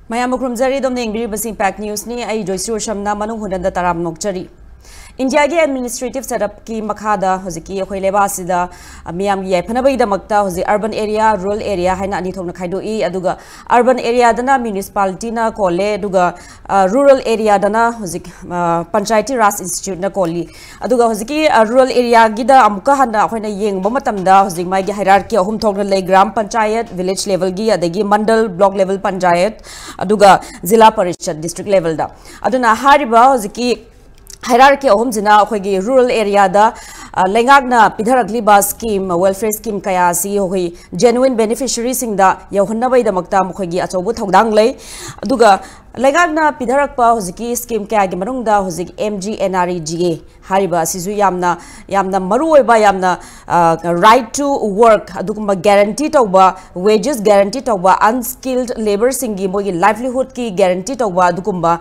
Mayam Krumzari Domning Biribasing Pack News ni ay Joyshree Usham na Manung Hutna Taram Nokchari. India ki administrative setup ki makhada hoziki akhoi lebasida miyam gi phanabai da makta hozi urban area rural area haina ani thokna khaidoi aduga urban area dana municipality na kole aduga rural area dana hozik panchayati raj institute na koli aduga hoziki rural area gi da amuka hana akhoi na yengba matamda hozik mai gi hierarchy ahum thokna lei gram panchayat village level gi adagi mandal block level panchayat aduga zilla parishad district level da aduna hariba hoziki hierarchy ahum jina akhoi rural area da lengakna pidharakli ba scheme welfare scheme kaya si hoi genuine beneficiaries sing da yauhanna bai da makta akhoi gi achobu thodang lei aduga lengakna pidharakpa hoziki scheme kaya gi manung da hozik MGNREGA hariba sizu yamna maru oiba yamna right to work adugumba guarantee tawba wages guarantee tawba unskilled labor singi mogi livelihood ki guarantee tawba adugumba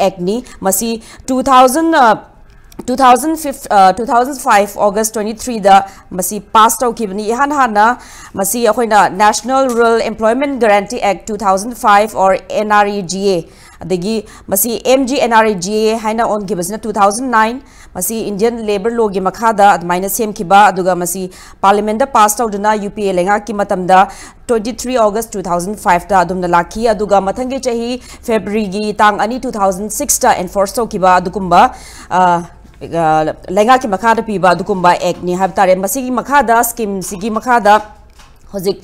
Agni masi 2005 August 23 da masi passed out kibni ihan hana masi akoina National Rural Employment Guarantee Act 2005 or NREGA adagi masi MGNREGA haina on kibasina 2009 masi Indian Labor Law gi makhada admaina sem kiba aduga masi Parliament da passed out na UPA lenga ki matamda 23 August 2005 da adumna lakhi aduga mathangi chahi February gi tang ani 2006 ta enforce to kiba adukumba lenga ki makhada piba adukumba act ni habtare masi gi makhada scheme sigi makhada hozik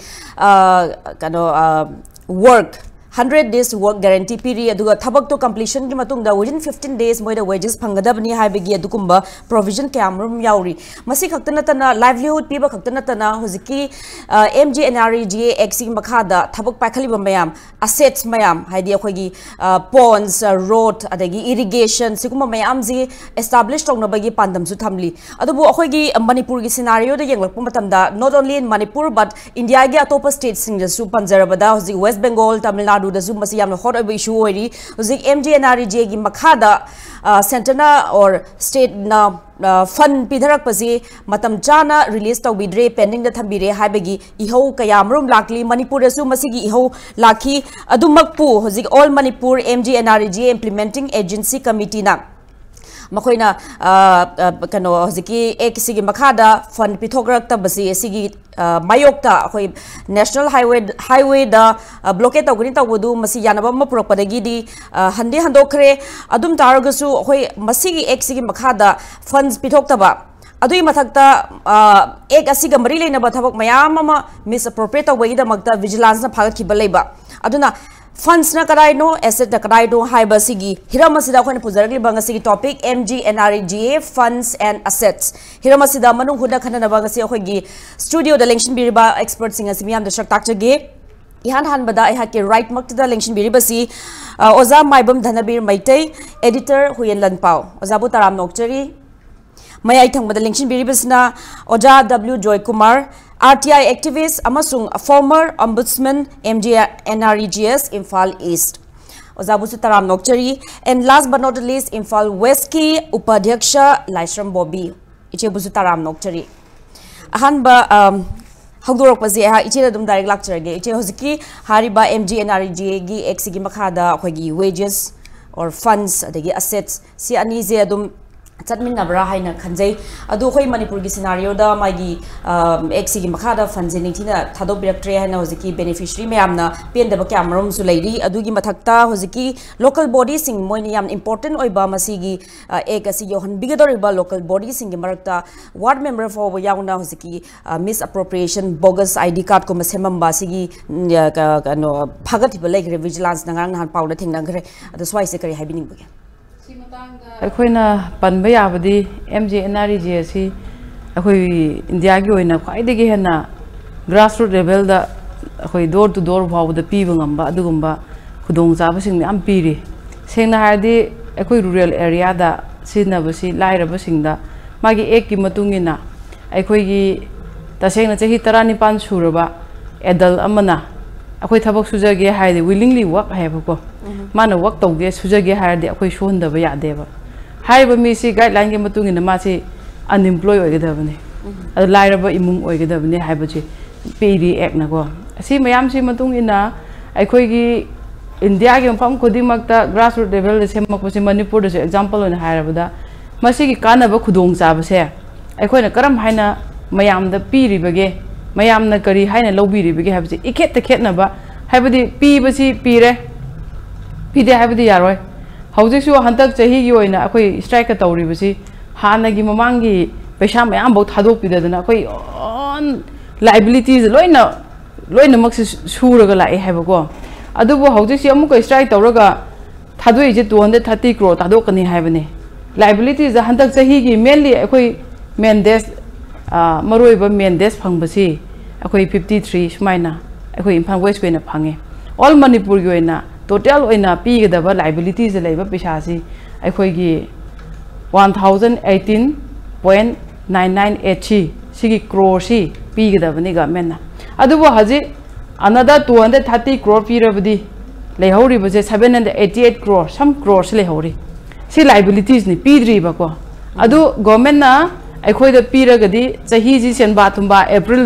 work 100 days work guarantee period aduga thabak to completion ki matungda within 15 days moida wages phangadabni haibegi adukumba provision camrum yauri masi khaktana tana livelihood piba khaktana tana hoziki MGNREGA exing makhada thabak pakhali mayam assets mayam haidi akhogi ponds road adagi irrigation siguma mayam ji establish tongna bagi pandam su thamli adubu akhogi Manipur gi scenario da yenglakpa matamda not only in Manipur but India gi atopa states sing da su panjarabada hozi West Bengal Tamil Nadu da zoom masi yamna hot oiba issue ori hozik MGNREGA gi makhada center na or state na fund pidharak pasi matam chana release tawbidre pending da thambire haibagi ihau kayamrum lakli Manipur da su masi gi ihau lakhi adumakpu hozik all Manipur MGNREGA implementing agency committee na makoina kano hoziki ek sigi makhada fund pithograk tabasi sigi mayokta akhoi national highway da blockade tawgani tawbudu masi yanaba mapurok padagi di handi handokre adum taragasu akhoi masigi ek sigi makhada funds pithoktaba adui mathakta ek asiga mari leina ba thabak mayam ama misappropriate tawbagi da magta vigilance na phagat khibal leiba aduna funds na kadai no asset na kadai no haiba sigi hiramasida khone pujaragli banga sigi topic MGNREGA funds and assets hiramasida manung huda khana banga si akhogi studio da election biriba expert singa simiam da shak takchage ihan han bada ai hakke right mak da election biriba si oza Maibam Dhanabir Meetei editor Hueiyen Lanpao oza bu taram nokchari mayai thang bada election biribasna oja W Joykumar RTI Activist amasung former ombudsman MGNREGA Imphal East Ozabusu Taram Nokchari and last but not least Imphal West ki Up-Adhyaksha Laishram Boby Ichebusu Taram Nokchari ahanba hagdorok pasi ha ichira dum direct lecture ge iche hoziki hariba MGNREGA gi exigi makhada khogi wages or funds adagi assets si ani je adum chatmin nabra haina khanjai adu khoi Manipur gi scenario da magi exi gi makhada fundsing thina thado biraktre haina hoziki beneficiary mayamna pendaba camrum su leiri adu gi mathakta hoziki local body sing moini yam important oiba masigi ek asi yohan bigador ba local body sing gi marakta ward member for yauna hoziki misappropriation bogus ID card ko masemam ba sigi no phagati ba leigre vigilance nangang han pawda thingna gre adu swai se kari habining ba अखोइना Panba याबदी MGNREGA si अखोइ India की ओइना ख्वाइदगी हेना grassroots level da अखोइ door to door फावदा पीबा ngamba अदुगुम्बा खुदोंग चाबसिंग याम पीरि सेंगना हारदि अखोइ rural area da सिनबसि लाइरबसिंगदा मागी एक की मतुंगिना अखोइगी तसेंगना चही 19 सुरबा adult अमना अखोइ थबक सुजगे हाइदि willingly work हाइबको माना work तौगे सुजगे हाइदि अखोइ सोहनदबा यादेबा हाइबा मिसी guideline के मतुंगिना मासी unemployed ओइगदबने अद लाइरबा इमुंग ओइगदबने हाइबछि पीरी एक नगो असि मयाम सि मतुंगिना अखोइगी इंडिया के मफम खुदिमक्ता ग्रासरूट लेवल से सेमक्पसे मणिपुर दे एग्जांपल होना हायरबदा मसी की कानब खुदोंग चाबसे अखोइना करम हाइना मयामदा पीरिबगे मयामना करी हाइना लौबीरिबगे हाबसे इखेत खेतनबा हाबदी पीबसी पीरे पीदे हाबदी यारोय हौजिसु हंतक चही की ओइना अखोइ स्ट्राइक तौरिबसी हानगी ममांगी पैसा मयाम बहुत थादोपिदना अखोइ ऑन लाइबिलिटीज लोइना मक्से सुरगा लाए हाबको अदुबो हौजिसि अमुक स्ट्राइक तौरगा थादोइजे 230 crore थादोकनी हाबने लाइबिलिटीज हंतक चही की मेनली अखोइ मेंडेस मरोइब मेंडेस फंगबसी अखोइ 53 सुमाइना अखोइ इम्फाल वेस्ट कोइना फंगे ऑल मणिपुर की ओइना टोटल ओइना पीगदबा लाइबिलिटीज लेबा पैसासी अखोइगी 1018.998 सिगी crore सी पीगदबनी गवर्नमेंट अदुबो हजि another 230 crore पीरबदी लेहौरी बजे 788 crore some crores लेहौरी सी लाइबिलिटीज नि पीद्रीबको अदु गवर्नमेंट ना अखोइदा पीरगदी चही जी सेनबा थुंबा अप्रैल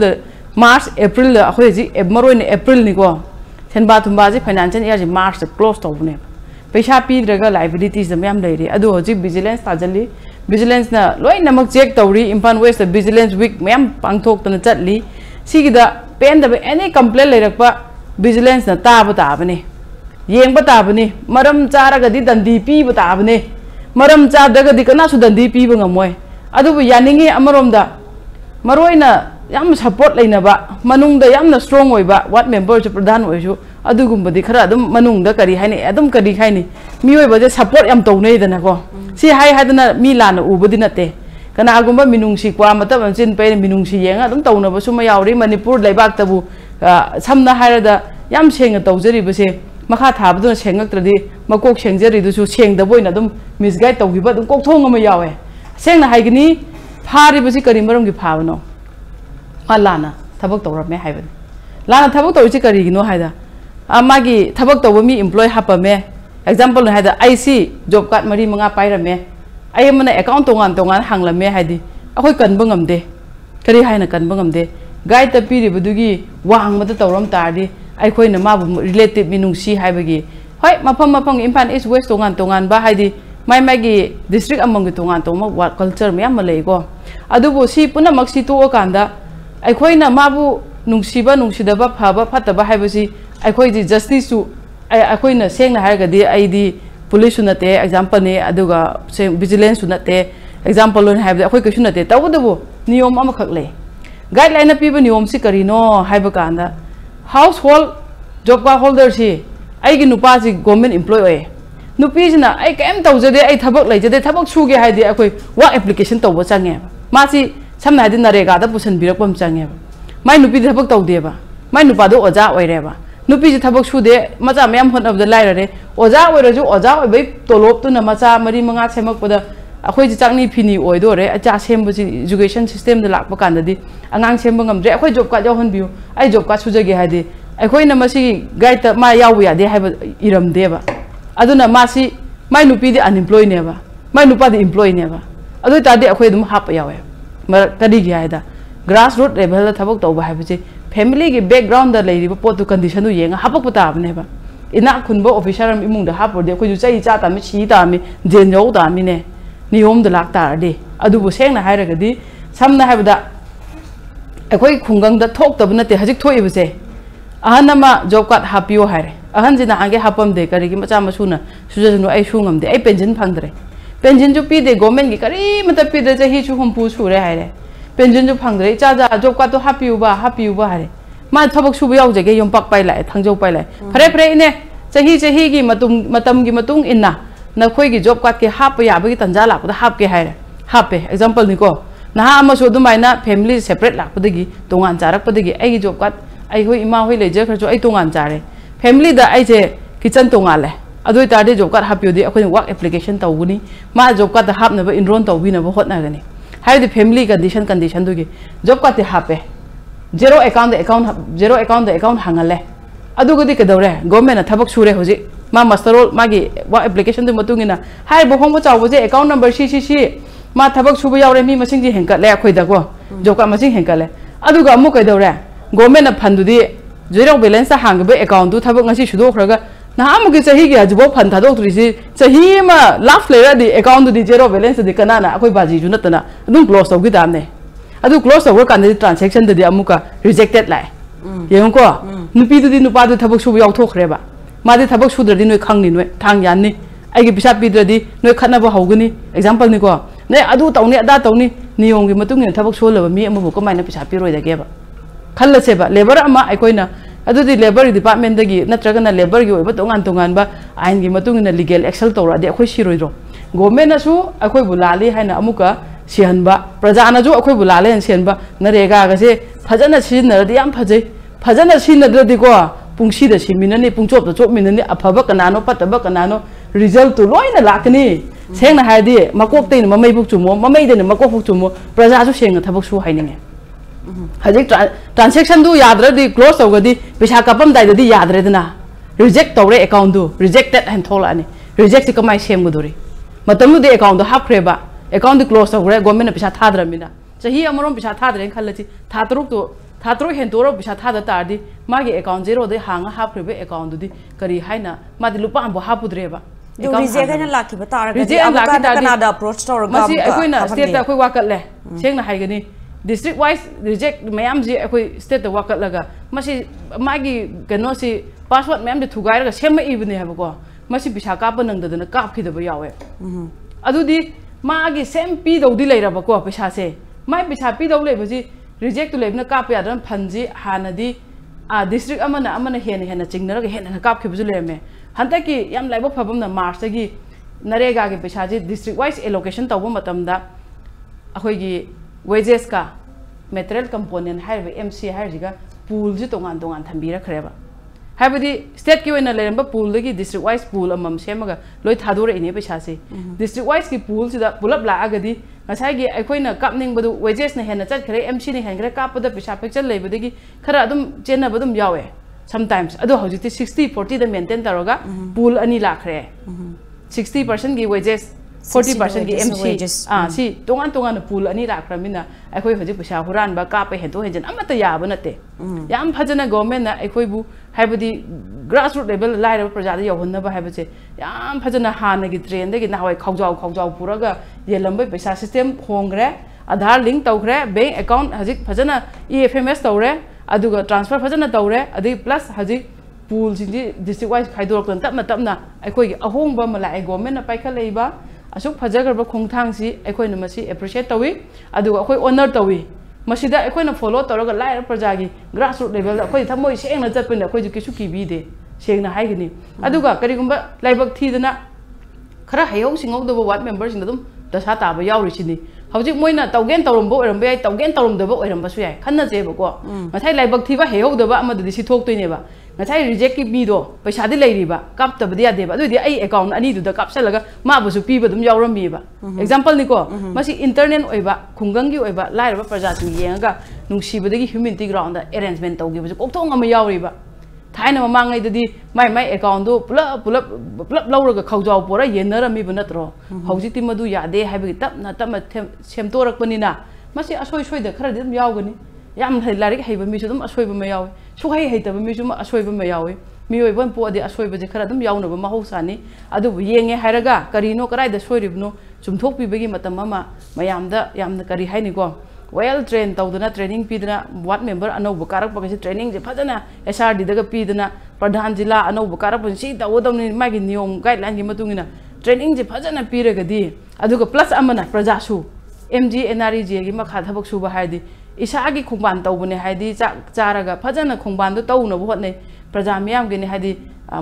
मार्च अप्रैल अखोइ जी मरोइन अप्रैल निको सेनबा थुंबा जी फाइनेंशियल ईयर जी मार्च क्लोज तौबने पैसा पीद्रगा लाइबिलिटीज मैम लेरी अदु हजि विजिलेंस ताजली विजिलेंस ना लोइनमक चेक तौरी Imphal west vigilance week ma'am पांगथोक्तना चटली सिगिदा पेंदब एनी कंप्लेन लेरकपा विजिलेंस ना ताबने येंग ताबने मरम चारगदी दंदी पीब ताबने मरम चादगदी कनासु दंदी पीब ngमोय अदुबु यानिंगी अमरोमदा मरोइना याम सपोर्ट लेनबा मनुंगदा यामना स्ट्रांग ओइबा वार्ड मेंबर प्रधान ओइसु अदुगुंबदी खरा अदुम मनुंगदा करी हाइने अदुम करी खाइने मियोइबजे सपोर्ट याम तौनेदनाको सी हाइ हादना मी लाना उबदी नते कनागुंबा मिनुंगसी क्वा मतब चिन पे मिनुंगसी येंगा अदुम तौनबसु म यावरी मणिपुर लेबाक्तबु समना हायरदा याम सेंग तौजरिबसे मखा थाबदुना सेंगक्त्रदि मकोक सेंगजरिदुसु सेंगदबोइना अदुम मिसगाइड तौगिबा अदुम कोकथोंग अमा यावे सेंगना हाइगनी फारिबसी करी मरमगी फावनो लाना थबक तौरमे हाइबन लाना थबक तौरिसि करिगिनो हाइदा मागी थबक तौब मी एम्प्लॉय हापमे एग्जांपल हाइदा आईसी जॉब कार्ड मरी मंगा पाइरमे आई मना अकाउंट तोंगान हांगलमे हाइदि अखोइ कनब ngमदे करी हाइना कनब ngमदे गाइड त पीरिबदुगी वांगमदा तौरम तारदि अखोइना माबु रिलेटिव मिनुंगसी हाइबगी होय मफम इम्फाल ईस्ट वेस्ट तोंगान बा हाइदि माइमागी डिस्ट्रिक्ट अमंग तोंगान वार्ड कल्चर मैम लेको अदुबो सी पुनमक सी तोकांदा अखोइना माबु नुंगसीबा नुंगसीदबा फाबा फतबा हाइबसी अखोइदि जस्टिस सु अखोइना सेंगना हारगदि आइदि पुलिस सुनते एग्जांपल ने अदुगा से विजिलेंस सुनते एग्जांपल लोन हाइबदि अखोइ कइसु नते तबदबो नियम अमखक ले गाइडलाइन पीबा नियम सि करिनो हाइबा कांदा household job card holder सी आइगी नुपा सि गवर्नमेंट एम्प्लॉय ओए नुपीजना आई केम तौजदे आई थबक लेजदे थबक सुगे हाइदि अखोइ वा एप्लीकेशन तौबो चांगे मासी समना हाइदि नरेगा दा पुसन बिरकपम चांगे माइ नुपी थबक तौदेबा माइ नुपादो ओजा ओइरेबा नुपी थबक सुदे मचा मैम होनबद लाइररे ओजा ओइरजु ओजा ओइबै तोलोप तुना मचा मरी मंगा सेमकपदा अखोइ चाकनी फिनी ओइदोरे अचा सेमबसी एजुकेशन सिस्टम द लाकप कांददी अंगांग सेमब ngमद्रे अखोइ जॉब कार्ड यावहन बिउ आई जॉब कार्ड सुजगे हाइदि अखोइना मसी गाइड मा याव यादे हाइब इरमदेबा अदुना मासी माइ नुपीदि अनएम्प्लॉय नेबा माइ नुपादि एम्प्लॉय नेबा अदु तादि अखोइ दम हाप यावे मर कदिगी हाइदा ग्रास रूट लेवल थबक तौबा हाइबसे फैमिली के बैकग्राउंड द लेरिबा पोतु कंडीशन उ येंगा हापक पताबनेबा इना खुनबो ऑफिसर इमुंग द हापोदे अखोइ चै चा तामि छि तामि जेन यौ तामिने नियम द लाक तारदे अदुबो सेंगना हाइरगदि समना हाइबदा अखोइ खुंगंग द थोक्तब नते हजिक थोइबसे अहनमा जॉब कार्ड हापियो हाइरे अहन जिना आगे हापम दे करिगी मचा मसुना सुजसनु आई सुंगमदे आई पेंशन फंगदरे पेंशन जो पीदे गवर्नमेंट की करी मत पीदे चही चु हमपु सुरे हाइरे पेंशन जो फंगदरे चाजा जॉब कार्ड तो हापियुबा हाइरे मा थबक सुबु यावजेगे यम पाक पाइलाय थांजौ पाइलाय फरे इने चही की मतम की मतुंग इन्ना नखोइ की जॉब कार्ड के हाप याबगी तंजा लापदा हापके हाइरे हापे एग्जांपल निको नहा अमसो दुमाइना फैमिली सेपरेट लापदगी तोंगान चारकपदगी आई जॉब कार्ड आई होई इमा होई लेजे खरजो आई तोंगान चारे फैमिली दा आई जे किचन तोंगाले अदुई तादे जॉब कार्ड हापियोदि अखोइ वर्क एप्लीकेशन तौगुनी मा जॉब कार्ड हापनब इनरोल तौबिनब होतनागनी हाइदि फैमिली कंडीशन दुगी जॉब कार्ड ते हापे जीरो अकाउंट हांगले अदुगदि कदौरे गवर्नमेंट थबक सुरे होजि मा मास्टरोल मागी वर्क एप्लीकेशन दु मतुंगिना हाइ बहोंबो चावजे अकाउंट नंबर सी मा थबक सुबु यावरे मी मसिंग जी हेंकले अखोइदको जॉब कार्ड मसिंग हेंकले अदुगा अमु कदौरे गवर्नमेंट फंडुदि जीरो बैलेंस हांगबे अकाउंट दु थबक ngasi सुदोखरगा नाम के चाहिए क्या जब फन था तो तुझे चाहिए मा लाफ ले रहा the account the zero balance the करना ना कोई बाजी जो नतना तुम क्लोज हो गई दामने अदु क्लोज हो कर ने ट्रांजैक्शन दी अमुका रिजेक्टेड लाए ये उनको नुपी दी नुपा दी थबक सुब याव थोख रेबा मादी थबक सुद्रदी नोय खंगनी नोय थांग याननी आइगे पिसा पीद्रदी नोय खनबो हौगनी एग्जांपल नि को ने अदु तौनी अदा तौनी नियम की मतुंग ने थबक सोलब मी अमबो कमायना पिसा पिरोय दगेबा खल्लसेबा लेबर अमा अकोइना अदुदी लेबर डिपार्टमेंट दगी नत्रगना लेबर की ओइबा तोंगान तोंगान बा आइन की मतुंग ने लीगल एक्शन तौरादि अखोय सिरोइरो गवर्नमेंट नसु अखोय बुलाली हाइना अमुका सिहनबा प्रजा नजु अखोय बुलाले सिहनबा नरेगा गसे फजना सिनरदि याम फजै फजना सिनद्रदि को पुंसी द सिमिननि पुंचोप द चोपमिननि अफबा कनानो फतबा कनानो रिजल्ट तो लोइना लाकनी सेंगना हायदि मकोक तेन ममै बुक चुमो ममै देन मकोक बुक चुमो प्रजा सु सेंग थबक सु हाइनिंगे हजिक ट्रांजैक्शन दु याद्रदि क्लोज होगदि पैसा कपम दाइदि याद्रेदना रिजेक्ट तौरे अकाउंट दु रिजेक्टेड हैन थोलानी रिजेक्ट से कमाई सेमगदुरी मतमुदि अकाउंट दु हाफख्रेबा अकाउंट क्लोज होगरे गवर्नमेंट पैसा थाद्रमिना चाही अमरोम पैसा थाद्रे खल्लची थातरुक हेंतोरो पैसा थाद तारदि मागी अकाउंट जेरो दे हांगा हाफख्रेबे अकाउंट दुदि करी हाइना मादि लुपा अम्बो हापुद्रेबा रिजेक्ट हैन लाखि बता कनाडा अप्रोच तौर मसी अखोइना स्टेट अखोइ वाकटले सेंगना हाइगनी डिस्ट्रिक्ट वाइज रिजेक्ट मैम जी अखोइ स्टेट वाकटलगा मसी मागी कनो सी पासवर्ड मैम दे थुगाइरगा सेम इबने हबको मसी पिसा काप नंगदना कापखिदब यावे अदुदी मागी सेम पी दौदी लेरबको पैसा से माइ पैसा पी दौ लेबजी रिजेक्ट लेबना काप यादन फंजी हानदी डिस्ट्रिक्ट अमना हेन चिंगनरगा हेन कापखिबजु लेमे हंतकी याम लाइबो फबमना मार्च की नरेगा के पैसा जी डिस्ट्रिक्ट वाइज एलोकेशन तौब मतमदा अखोइगी वेजेस का मेटेरियल कंपोनेंट है एमसी है पूल से तोान तोान थम्बीरखरेब है स्टेट की लेरब पूल की डिस्ट्रिक्ट वाइज पूल अमम सेमगा लोई थादोरने पैसा से डिस्ट्रिक्ट वाइज की पूल से पुलप लागदी अखोना कापनिंग वेजेस हेन चतरे एमसी ने हेंग्रे कापद पैसा पेक्चर लेबदगी खरा अदुम चेनब अदुम यावे समटाइम्स अदो हौजिति 60-40 मेंटेन तौरगा पूल अनी लाखरे 60% की वेजेस 40% की एमसी सी तोंगान तोंगान पूल अनी लाखरमिना अखोय हजि पैसा हुरानबा कापे हेंतो हेजन अमत याब नते याम फजना गवर्नमेंट ना अखोयबु हाइबदि ग्रास रूट लेवल लाइरब प्रजादा यौहनबा हाइबसे याम फजना हानगी ट्रेन दगी नावय खौजाव पुरगा येलंबे पैसा सिस्टम होंग्रे आधार लिंक तौग्रे बैंक अकाउंट हजि फजना ईएफएमएस तौरे अदुगा ट्रांसफर फजना तौरे अदि प्लस हजि पूल सिंजी डिस्ट्रिक्ट वाइज खाइदोरकन तपना अखोयगी अहोंबा मलाई गवर्नमेंट ना पाइखलेबा असुक फजगरब खोंथांसी अखोयना मसी एप्रिशिएट तवी अदुगा अखोय ऑनर तवी मसीदा अखोयना फॉलो तौरगा लाइर प्रजागी ग्रास रूट लेवल अखोय थमोय सेंगना चतपने अखोय किसु किबीदे सेंगना हाइगनी अदुगा करिगुंबा लाइबक थीदना खरा हयौ सिंगौदब वार्ड मेंबर्स सिंग दशा ताब यावरिसिनी हौजिक मोइना तौगेन तौरमबो ओरमबे याय तौगेन तौरमदबो ओरमबसु याय Khanna जेबको मथाय लाइबक थीबा हेयौदबा अमददि सिथोक्तोइनेबा ngachai reject ki mi do paisa di leiriba kap tabdi ade ba adui ai account ani du da kapsalaga ma busu pi ba dum yawram mi ba example ni ko masi internet oiba khungang gi oiba lairaba praja sing yenga nungsi badagi humanity ground da arrangement tawgi busu kokthong ama yawriba thaina mamang ai dadi mai account do pulap lawraga khawjaw pora yenarami ba natro hauji ti madu yade haibagi tapna semtorak panina masi asoi soi da khara dum yawgani yam larik haiba mi dum asoi ba mayaw सुहाई हेतब मिसुम असोइब मयावे मियोइबन पोदे असोइब जे खरा दम यावनब महौसानी अदु येंगे हायरगा करिनो कराइद सोइरिबनो चुमथोकपिबगी मतम अमा मयामदा यामना करि हाइनिको वेल ट्रेन तौदना ट्रेनिंग पीदना वार्ड मेंबर अनौब कारक पगसे ट्रेनिंग जे फजना एसआरडी दगा पीदना प्रधान जिला अनौब कारक पंसी तवदमनि मागी नियम गाइडलाइन की मतुंगिना ट्रेनिंग जे फजना पीरगदी अदुगा प्लस अमना प्रजासु MGNREGA की मखा थबक सुबा हायदि इसागी खुंबान तौबने हायदि चारागा फजना खुंबान दो तौनबो होतने प्रजा मियाम गेने हायदि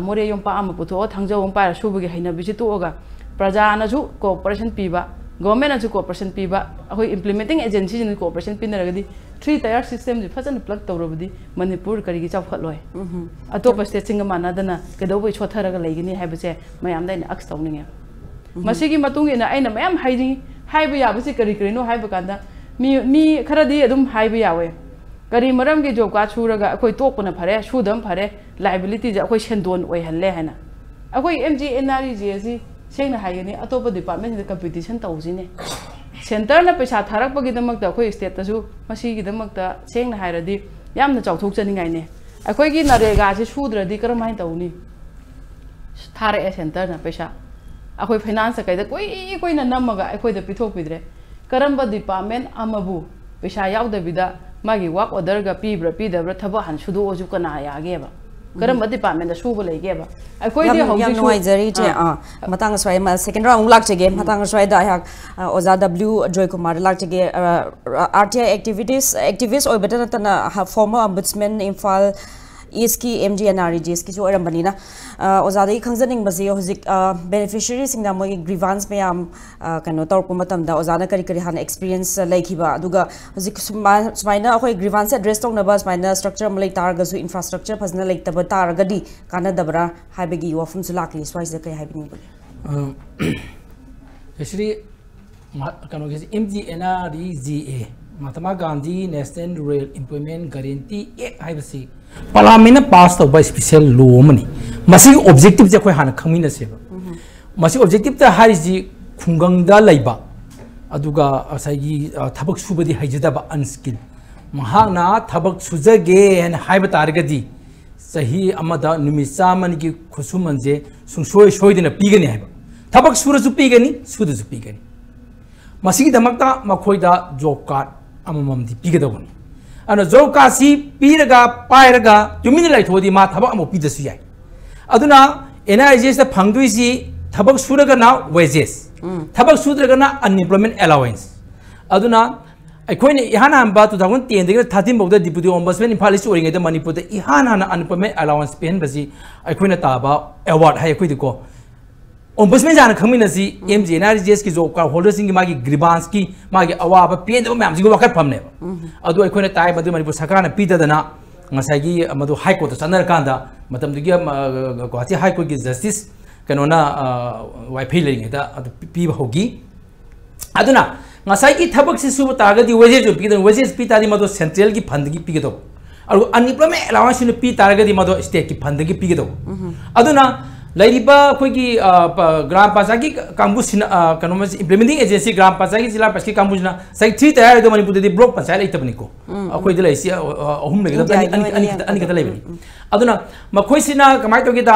मोरे योंपा अम पुथो थांजौ पार सुबगे हैना बिसि तोगा प्रजानाजु कोऑपरेशन पीबा गवर्नमेंट नाजु कोऑपरेशन पीबा अखोय इंप्लीमेंटिंग एजेंसी जिन कोऑपरेशन पिनरगदी 3 टायर सिस्टम जी फजना प्लग तौरबदी मणिपुर करिगी चावखलोय अतोप स्टेट सिंग मानादना केदौबै छोथरगा लेगिनी हायबसे मयाम दैना अक्स तौनिंगे मसिगी मतुंगिना आइना मयाम हाइदि हाइबा याबसे करि करिनो हाइबा कांदा मी खरदी अदुम हाइबा यावे करी मरम के जॉब का छुरगा अखोय तोकना फरे सुदम फरे लायबिलिटी जे अखोय सेंदोन ओइहल्ले हैना अखोय MGNREGA जी सेंगना हाइगनी अतोप डिपार्टमेंट द कंपटीशन तौजिने सेंटर ना पैसा थारकपगी दमक अखोय स्टेट तसु मसीगी दमक सेंगना हाइरदी यामना चाउथोक चनिंगाइने अखोय की नरेगा से सुद्रदी करमाय तौनी थारे सेंटर ना पैसा अखोई फाइनेंस कई कोई नमगा अखोई पीथोपीद्रे करम डिपार्टमेंट अमबू पैसा यादबीदा मागी वर्क ऑर्डर गा पीब्रा पीदब्रा थबक हन सुदोजु कना यागेबा करम डिपार्टमेंट सूब लेगेबा अखोई हौजिक नोइजरी जे मतंग स्वाय सेकंड राउंड लाक्चगे मतंग स्वाय दा ओजा डब्ल्यू जॉयकुमार लाक्चगे आरटीआई एक्टिविस्ट ओबेटा तना फॉर्मर ombudsman इम्फाल इसकी MGNREGA इसकी जो अरंबनी ना ओजादा ही खंजनिंग बसे होजिक बेनिफिशियरी सिंगना मोई ग्रीवांस में आम कनो तौर को मतम दा ओजाना करी करी हान एक्सपीरियंस लाइकिबा अदुगा होजिक सुमाइना अखोई ग्रीवांस एड्रेस तौना बा सुमाइना स्ट्रक्चर मले तारगसु इंफ्रास्ट्रक्चर फजना लाइतब तारगदी काना दबरा हाइबेगी वफुम सुलाकली स्वाइस द कई हाइबिनी बोले एक्चुअली कनो के MGNREGA Mahatma Gandhi national rural employment guarantee act हाइबसी पार्लियामेंट पास तब स्पेशल लॉ मनी मसी ऑब्जेक्टिव जे कोई हाना खमिना सेबा मसी ऑब्जेक्टिव ता हारिजी खुंगंगदा लैबा अदुगा असाई थबक सुबदी हाइजदबा अनस्किल महाना थबक सुजगे एन हाइब तारगदी सही अमदा निमिसा मन की खुसुमनजे सुंसोय सोयदिना पीगनी हाइबा थबक सुरसु पीगनी सुदसु पीगनी मसी दमकता मखोयदा जॉब कार्ड अमममदी पीगदबनी अन जॉब कार्ड सी पीरगा पायरगा तुमिन लाइथोदी मा थबक अमो पीदसु याय अदुना NREGA दा फंगदुइसी थबक सुरगना वेजेस थबक सुद्रगना अनएम्प्लॉयमेंट अलाउंस अदुना अखोइने इहान हंबा 2010 दगे 13 बौदा डिप्यूटी ओम्बड्समैन इम्फाल इस ओरिंगे दा मणिपुर दा इहान हाना अनएम्प्लॉयमेंट अलाउंस पेन बसी अखोइने ताबा अवार्ड हाय अखोइदिको ओम्बड्समैन जाना खमिनसी MGNREGA की जॉब कार्ड होल्डर सिंग मागी ग्रीवांस की मागी अवाब पेन दो मैम सिंग वखत फमने अदु अखोइने ताय मदु मणिपुर सरकार ने पीददना ngасagi amadu high court sanar kanda matam digi guwahati high court ki justice kanona wifi lering da adu pi hogi aduna ngasai ki thabak si su tagadi wages pi da wages pi tadi madu central ki fund ki pi do aru unemployment allowance ni pi taragadi madu state ki fund ki pi do aduna लाइरिबा कोई ग्राम पंचायत की कांबुसिना कनोमस implementing agency ग्राम पंचायत की जिला परिषद कांबुसिना साइक 3 तयार दो Manipur they block panchayat लेतबनी को अखोय दे लाइसी अहुम लेगे अनि कता लेबनी अदुना मखोयसिना कमाय तोगेदा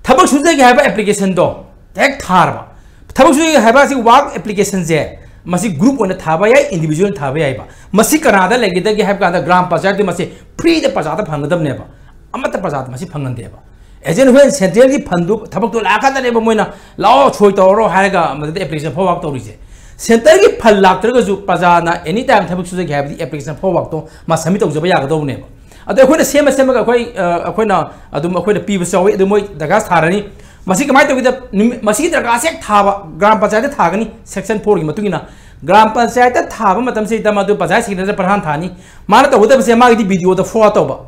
थबक सुजे के हाबा एप्लीकेशन दो टेक थारबा थबक सुजे के हाबा सी वर्क एप्लीकेशन जे मसी ग्रुप ओने थाबा या इंडिविजुअल थाबा याइबा मसी कनादा लेगेदा के हाबा का ग्राम पंचायत दे मसी फ्री दे प्रजाता फंगदबनेबा अमत प्रजाता मसी फंगनदेबा एजेंट हुए सेंट्रल की फंड थबक तो लाखाने मोना लाओ छोई तौरो है एप्लीकेशन फॉरवर्ड तौरीसे सेंटर की फल लात्रगजु प्रजाना एनी टाइम थबक सुजे है एप्लीकेशन फॉरवर्ड तो मा सबमिट तौजब यागदौने अदो अखोइना सेम सेमगा अखोइना पीब चावे अदो मोय दरखास्त थारनी मसी कमाय तौगिदा मसी दरखास्त एक थाबा ग्राम पंचायत थागनी सेक्शन 4 की मतुगिना ग्राम पंचायत थाबा मतम से तमदु पंचायत सेक्रेटरी प्रधान थानी माना तौगदबसे मागदी वीडियो द फॉरवर्ड तौबा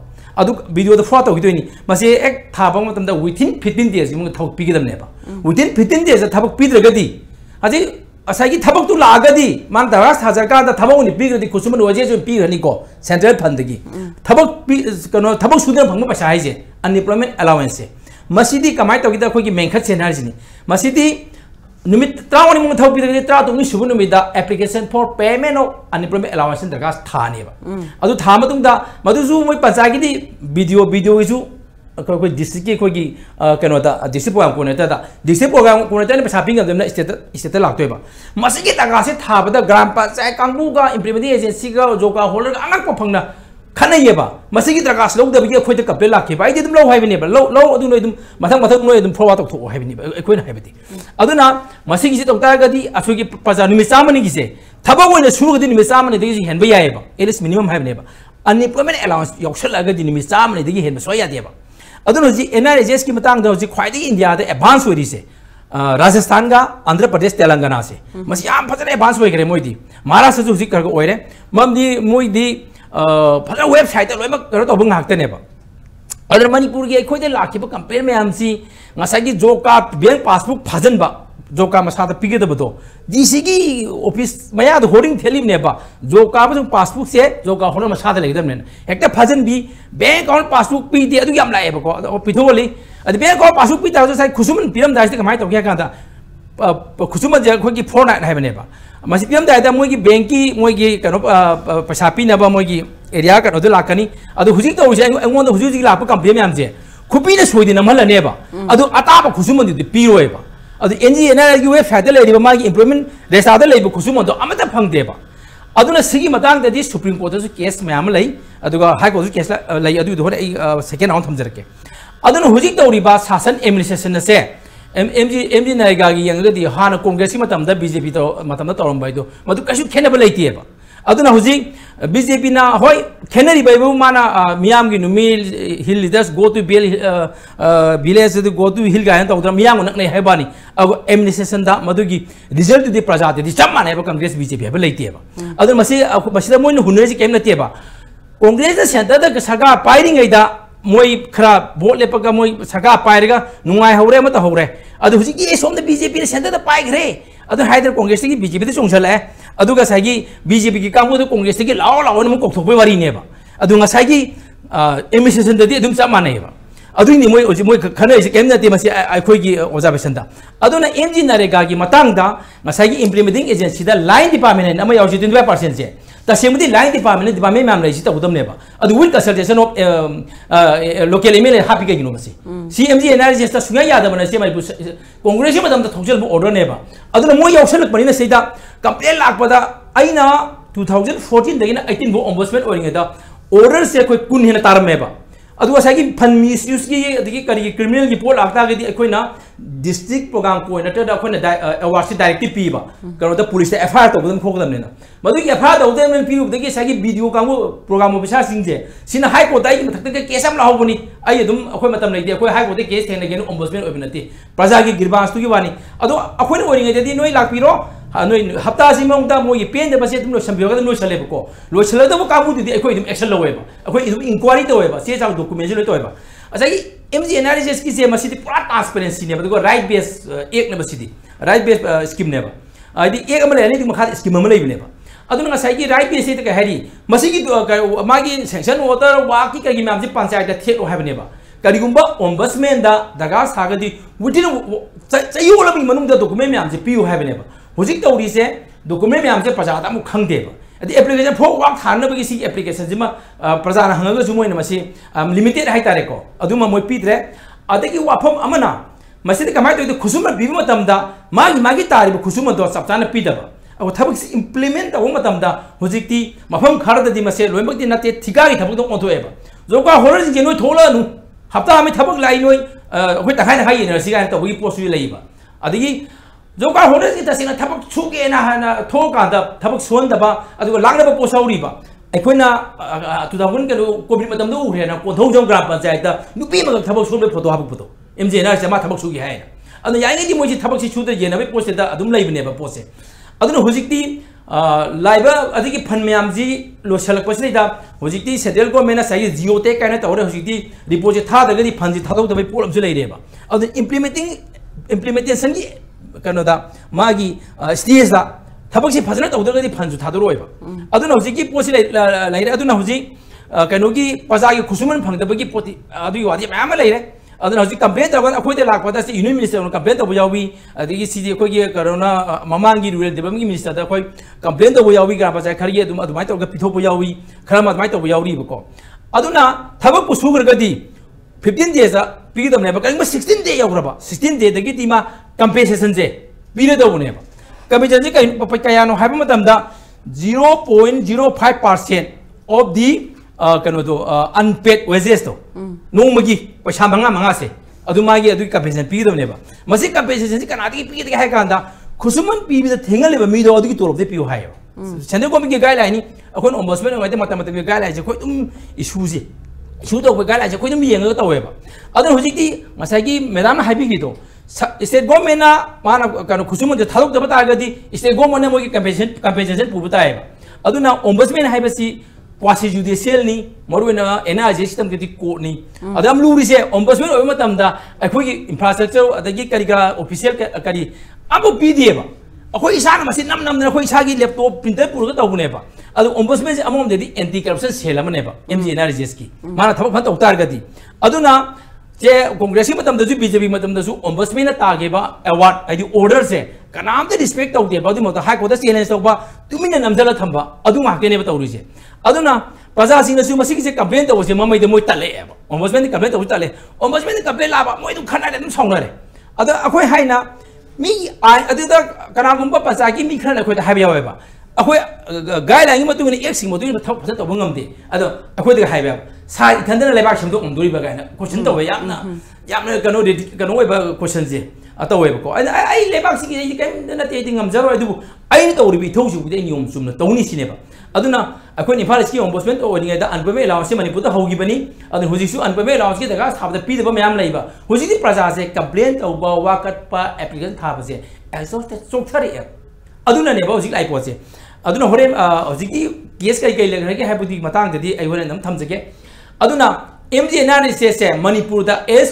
अदु वीडियो द फॉरवर्ड तौगिदोनी मसी एक थाबा मतमदा विथिन 15 डेज मुग थौ पीगदमनेबा विथिन 15 डेज थबक पीद्रगदी अजि असागी थबक तु लागदी मान दरखास्त थाजर का द थबक उनि पीगदी कुसुमन वजे जो पीगनी को सेंट्रल फंड की थबक कनो थबक सुदर फंग पैसा हाइजे अनएम्प्लॉयमेंट अलाउंस से मसीदी कमाय तौगिदा खोगी मेंखत सेनारजिनी मसीदी निमित 3 मुंग थौ पीदगदी 3 सुबु निमिदा application for payment of unemployment allowance दरखास्त थानेबा अदु था मतुंगदा मदुजु मोय पंचायत वीडियो इजु कोई डिस्ट्रिक्ट की कोई कनोदा डिस्ट्रिक्ट प्रोग्राम कोनेता डिस्ट्रिक्ट प्रोग्राम कोनेता ने पैसा पिंग गमना स्टेट लाक्तोयबा मसिगी दरखास्त से थाबदा ग्राम पंचायत कांगुगा इंप्लीमेंटिंग एजेंसी का जोका होल्डर अनक पफंगना खनयेबा मसिगी दरखास्त लौदबगी अखोयद कप्ले लाखेबा आइदि दुम लौ हाइबनेबा लौ अदु नोय दुम मथक नोय दुम फॉरवर्ड तौथो हाइबनेबा अखोयना हाइबदि अदुना मसिगी से तौतागदी असुगी प्रजा निमिसामनि गिसे थबक ओइना सुरुगदी निमिसामनि दि हेनबा यायबा एलिस मिनिमम हाइबनेबा अनएम्प्लॉयमेंट अलाउंस यौसलगदी निमिसामनि दि हेनबा सोय यादेबा अदुना जी NREGA की मतंग दा जी ख्वाइदि इंडिया दे एडवांस होरिसे राजस्थान का आंध्र प्रदेश तेलंगाना से मसी याम फजन एडवांस होइगरे मोइदी महाराष्ट्र जो जी करग ओइरे ममदी मोइदी फजन वेबसाइट लोइम करो तो बंगाक्तनेबा अदर मणिपुर की अखोइदे लाखिबा कंप्लेन में हमसी ngसागी जो का बैंक पासबुक फजनबा जो का मसादा पिगेदबदो DC की ऑफिस मया द होर्डिंग थेलिमनेबा जो का पासबुक से जो का होर मसादा लेगदमने हेक्टा फजन भी बैंक अकाउंट पासबुक पीदे अदु याम लाएबको पिथोली अद बैंक अकाउंट पासबुक पी ताजो साइ खुसुमन पिरम दाइस कमाय तो क्या कांदा खुसुमन जे खोगी 49 हाइबनेबा मसी पिरम दाइदा मोगी बैंक की मोगी कनो पैसा पीनबा मोगी एरिया कनो दे लाकनी अदु हुजिक तो हुजै अंगोन हुजुजी लाप कंप्लेन याम जे खुपी ने सोई दिन महल नेबा अदु अताब खुसुम दि पीरोएबा अदु MGNREGA वे फेडरल लेबा मागी इंप्रूवमेंट रेसादा लेबा खुसुम दो अमता फंगदेबा अदुना सिगी मतंग दि सुप्रीम कोर्ट दु केस मैम लई अदुगा हाई कोर्ट केस लई अदु दो सेकेंड राउंड थमजरके अदुना हुजिक तौरिबा शासन एडमिनिस्ट्रेशन से MGNREGA की यंगदी हाना कांग्रेस की मतमदा BJP तो मतमदा तौरमबाय दो मधु कशु खेनब लेतिएबा अदुना हुजिक BJP ना होय खेनरी बायबु माना मियाम की नुमी hill leaders go to village go to hill गायन तौदरा मियाम नकने हैबानी अब एडमिनिस्ट्रेशन दा मधु की रिजल्ट दि प्रजा दि चम माने कांग्रेस BJP हैब लेतिएबा अदुना मसिदा मोइन हुनरेजी केम नतिएबा कांग्रेस सेंटर दा सगा पाइरिंगैदा मोई खरा वोट लेपगा मोई सगा पाइरगा नुंगाई हौरे मत हौरे अदु हुजिकी ए सोम द BJP सेंटर दा पाइग्रे अदु हाइदर कांग्रेस की BJP दा चोंगसले अदुगा सागी BJP की कांगो द कांग्रेस की लाओ लाओ न कोकथोपै वारी नेबा अदु ngसागी एडमिनिस्ट्रेशन ददि अदुम चा मानेबा अदु नि मोई खनैसे केम नते मसी आखोई की ऑब्जर्वेशन दा अदुना MGNREGA की मतंग दा ngसागी इंप्लीमेंटिंग एजेंसी दा लाइन डिपार्टमेंट अमा यावजि 25% से तसेमदि लाइन डिपार्टमेंट मैम रही तौदमनेबा अदु will consultation of local MLA happy के गिनो मसी सी MGNREGA सुया यादबना से माइबु कांग्रेस की मतम थौजल ऑर्डर नेबा अदुना मोय यावसलकपनिना सेदा कंप्लेन लाकपदा अइना 2014 दगिना 18 बो ओम्बुड्समैन ओरिंगदा ऑर्डर से कोई कुन हेना तारमेबा अदु असागी फन मिसयूज की अदगी करी क्रिमिनल की पोल लाकता गदी अखोइना डिस्ट्रिक्ट प्रोग्राम को नटदा अखोइना अवार्ड से डायरेक्टिव पीबा करो द पुलिस FIR तौदम खोगदमनेना मदुगी FIR तौदम पीउ दगी सागी वीडियो कांगो प्रोग्राम ऑफिसर सिंजे सिना हाई कोर्ट दाई मथक के केस हम लाहोबनी आई अदुम अखोइ मतम लेदे अखोइ हाई कोर्ट केस थेन गेन ओम्बुड्समैन ओबिनती प्रजा की गिरबांस तुगी वानी अदो अखोइना ओरिंगेदि नोई लाकपिरो नोई हप्ता सिमंगदा मोई पेन बसे तुम लोसंबियोगा लोसलेबको लोसलदबो काबुदि अखोइ दुम एक्शन लवेबा अखोइ दुम इंक्वायरी तवेबा से जाग डॉक्यूमेंट ले तवेबा असागी MGNREGA की से मसिदि पूरा ट्रांसपेरेंसी ने बदुगो राइट बेस एक ने बसिदि राइट बेस स्कीम ने बा आदि एक अमले ने मखा स्कीम अमले बिने बा अदुन ngसागी राइट बेस से का हेरी मसिगी मागी सेंक्शन वाटर वाकी कगी मैम से पंचायत थेट हाबने बा करिगुंबा ओम्बड्समैन दा दगा सागदी विदिन चयोलबी मनुंग दा डॉक्यूमेंट मैम से पियु हाबने बा हुजिक तौरी से डॉक्यूमेंट मैम से प्रजा ता मु खंगदेबा अदि एप्लीकेशन फो वाक थानबगी सी एप्लीकेशन जिमा प्रजा ना हंगगा जुमोइन मसी लिमिटेड हाइ तारे को अदुमा मोय पिद्रे अदगी वाफम अमना मसिद कमाय तो खुसुम बिबु मतमदा मागी तारिबु खुसुम दो सप्ताना पिदबा अब थबक इंप्लीमेंट तव मतमदा हुजिकती मफम खरददी मसे लोइमकती नते थिगागी थबक दो ओथोएबा जोका होरज जे नोय थोलानु हप्ता आमी थबक लाई नोय होय तखाय हाइ एनर्जी गा तबगी पोस्टु लईबा अदगी जोका होरज की तसिना थबक छुगे ना हना थोकादा थबक सोनदबा अदुगा लांगदबा पोसाउरीबा अखोइना 2000 के कोविड मतम दो उरेना कोथौजम ग्राम पंचायत नुपी मग थबक सोनबे फोटो हाबक फोटो MGNREGA मा थबक सुगी हाय अदु याइंगी मोजि थबक सि छुदे जेनबे पोसे दा अदुम लैबनेबा पोसे अदुन हुजिकती लाइबा अदगी फन म्याम जी लोसलक पसनेदा हुजिकती सेंट्रल गवर्नमेंट साइ जियोटेक कायना तौरे हुजिकती रिपोर्ट जे था दगदी फन जी थादौ दबे पोल अमजु लैरेबा अदु इम्प्लीमेंटेशन की कनोदा मागी स्टेज दा थबक से फजना तौदगदी फन जु थादरोइबा अदुन हुजिकी पोसि लैरे अदुन हुजि कनोगी प्रजागी खुसुमन फंगदबगी पोति अदुई वादी मैम लैरे अदुन हुजि कंप्लेन तौगन अखोइदे लाकपदा से यूनियन मिनिस्टर कंप्लेन तौब यावी अदगी सीजी अखोगी कोरोना ममांगी रूरल डेवलपमेंट की मिनिस्टर दा अखोइ कंप्लेन तौब यावी ग्राम पंचायत खरगे अदुम अदुमाय तौग पिथोप यावी खरम अदुमाय तौब यावरी बको अदुना थबक पुसुगरगदी 15 days पीदमने बकंग 16 day यावरबा 16 day दगी टीमा कंपेसेशन से पीरे दौनेबा कमिशन से कयानो हाइब मतमदा 0.05% ऑफ दी कनो तो अनपेड वेजेस तो नोमगी पैसा मंगा से अदुमागी अदु कंपेसेशन पीदमनेबा मसे कंपेसेशन से कनादी पीदे हाय कांदा खुसुमन पीबी थेंगलेबा मीदो अदुगी तोरब दे पियो हायो सेंट्रल गवर्नमेंट के गाइडलाइन नि अखोन ओम्बड्समैन होइदे मत के गाइडलाइन से कोइ तुम इशू से इशू तो गाइडलाइन से कोइ तुम येंग तवेबा अदु हुजिकी मसागी मैडम हाइबी तो स्टेट गवर्नमेंट माना कनो खुसुमन जे थादोक दबा तागदी स्टेट गवर्नमेंट मोगी कंपेसेशन पुबताएबा अदुना ओम्बड्समैन हाइबसी क्वासी जुडिशियल नि मरुना एनआरजी सिस्टम के कोर्ट नि अदम लूरी से ओम्बड्समैन ओय मतमदा अखोगी इंफ्रास्ट्रक्चर अदगी करिगा ऑफिशियल करी अब पीदीएबा अखोई इसान मसी नम अखोई इसागी लैपटॉप प्रिंटर पुरगा तौबनेबा अदु ओम्बड्समैन से अमम देदी एंटी करप्शन सेल अमनेबा MGNREGA की माना थबक फन तौतारगदी अदुना जे कांग्रेस की मतम दजु बीजेपी मतम दजु ओम्बड्समैन तागेबा अवार्ड आदि ऑर्डर से कनामते रिस्पेक्ट तौदेबा अदु मत हाई कोर्ट चैलेंज तौबा तुमिन नमजला थंबा अदु माकेनेबा तौरिसे अदुना प्रजा सिंह मसी से कंप्लेन तौसे ममैद मोई तलेब ओम्बुड्समैन कंप्लेन तौ तले ओम्बुड्समैन कंप्लेन लाबा मोई दु खनाले दum साउनरे अद अखोय हाइना मी अदुदा कनागुंबा प्रजा की मी खना अखोय हाइबा यावेबा अखोय गाइडलाइन मतुन एक्सिंग मतुन फजन तौब ngamde अद अखोय दे हाइबा सा इथंदना लेबाक समदो उमदुरिबा गायना क्वेश्चन तौबा यामना कनो ओइबा क्वेश्चन जे अतवेबको आई लेबाक सिगी कैम नते ngam जरो अदु आई तौरिबि थौजु बुदे नियम सुमना तौनी सिनेबा अदुना अखोय निफाल की ओम्बुड्समैन ओनिगे दा अनपमे अलाउंस मणिपुर दा होगिबनी अदु हुजिसु अनपमे अलाउंस की दगा थाबदा पीदबा मयाम लैबा हुजिदि प्रजा से कंप्लेन तौबा वाकटपा एप्लीकेशन थाबसे एसोस्टे चोक्थरे अदुना नेबा हुजिक लाइ पोसे अदुना होरेम हुजिकी केस कई लगरगे हाइबुदी मतंग ददी आई होरेन नम थमजगे अदुना MGNREGA से मणिपुर दा एज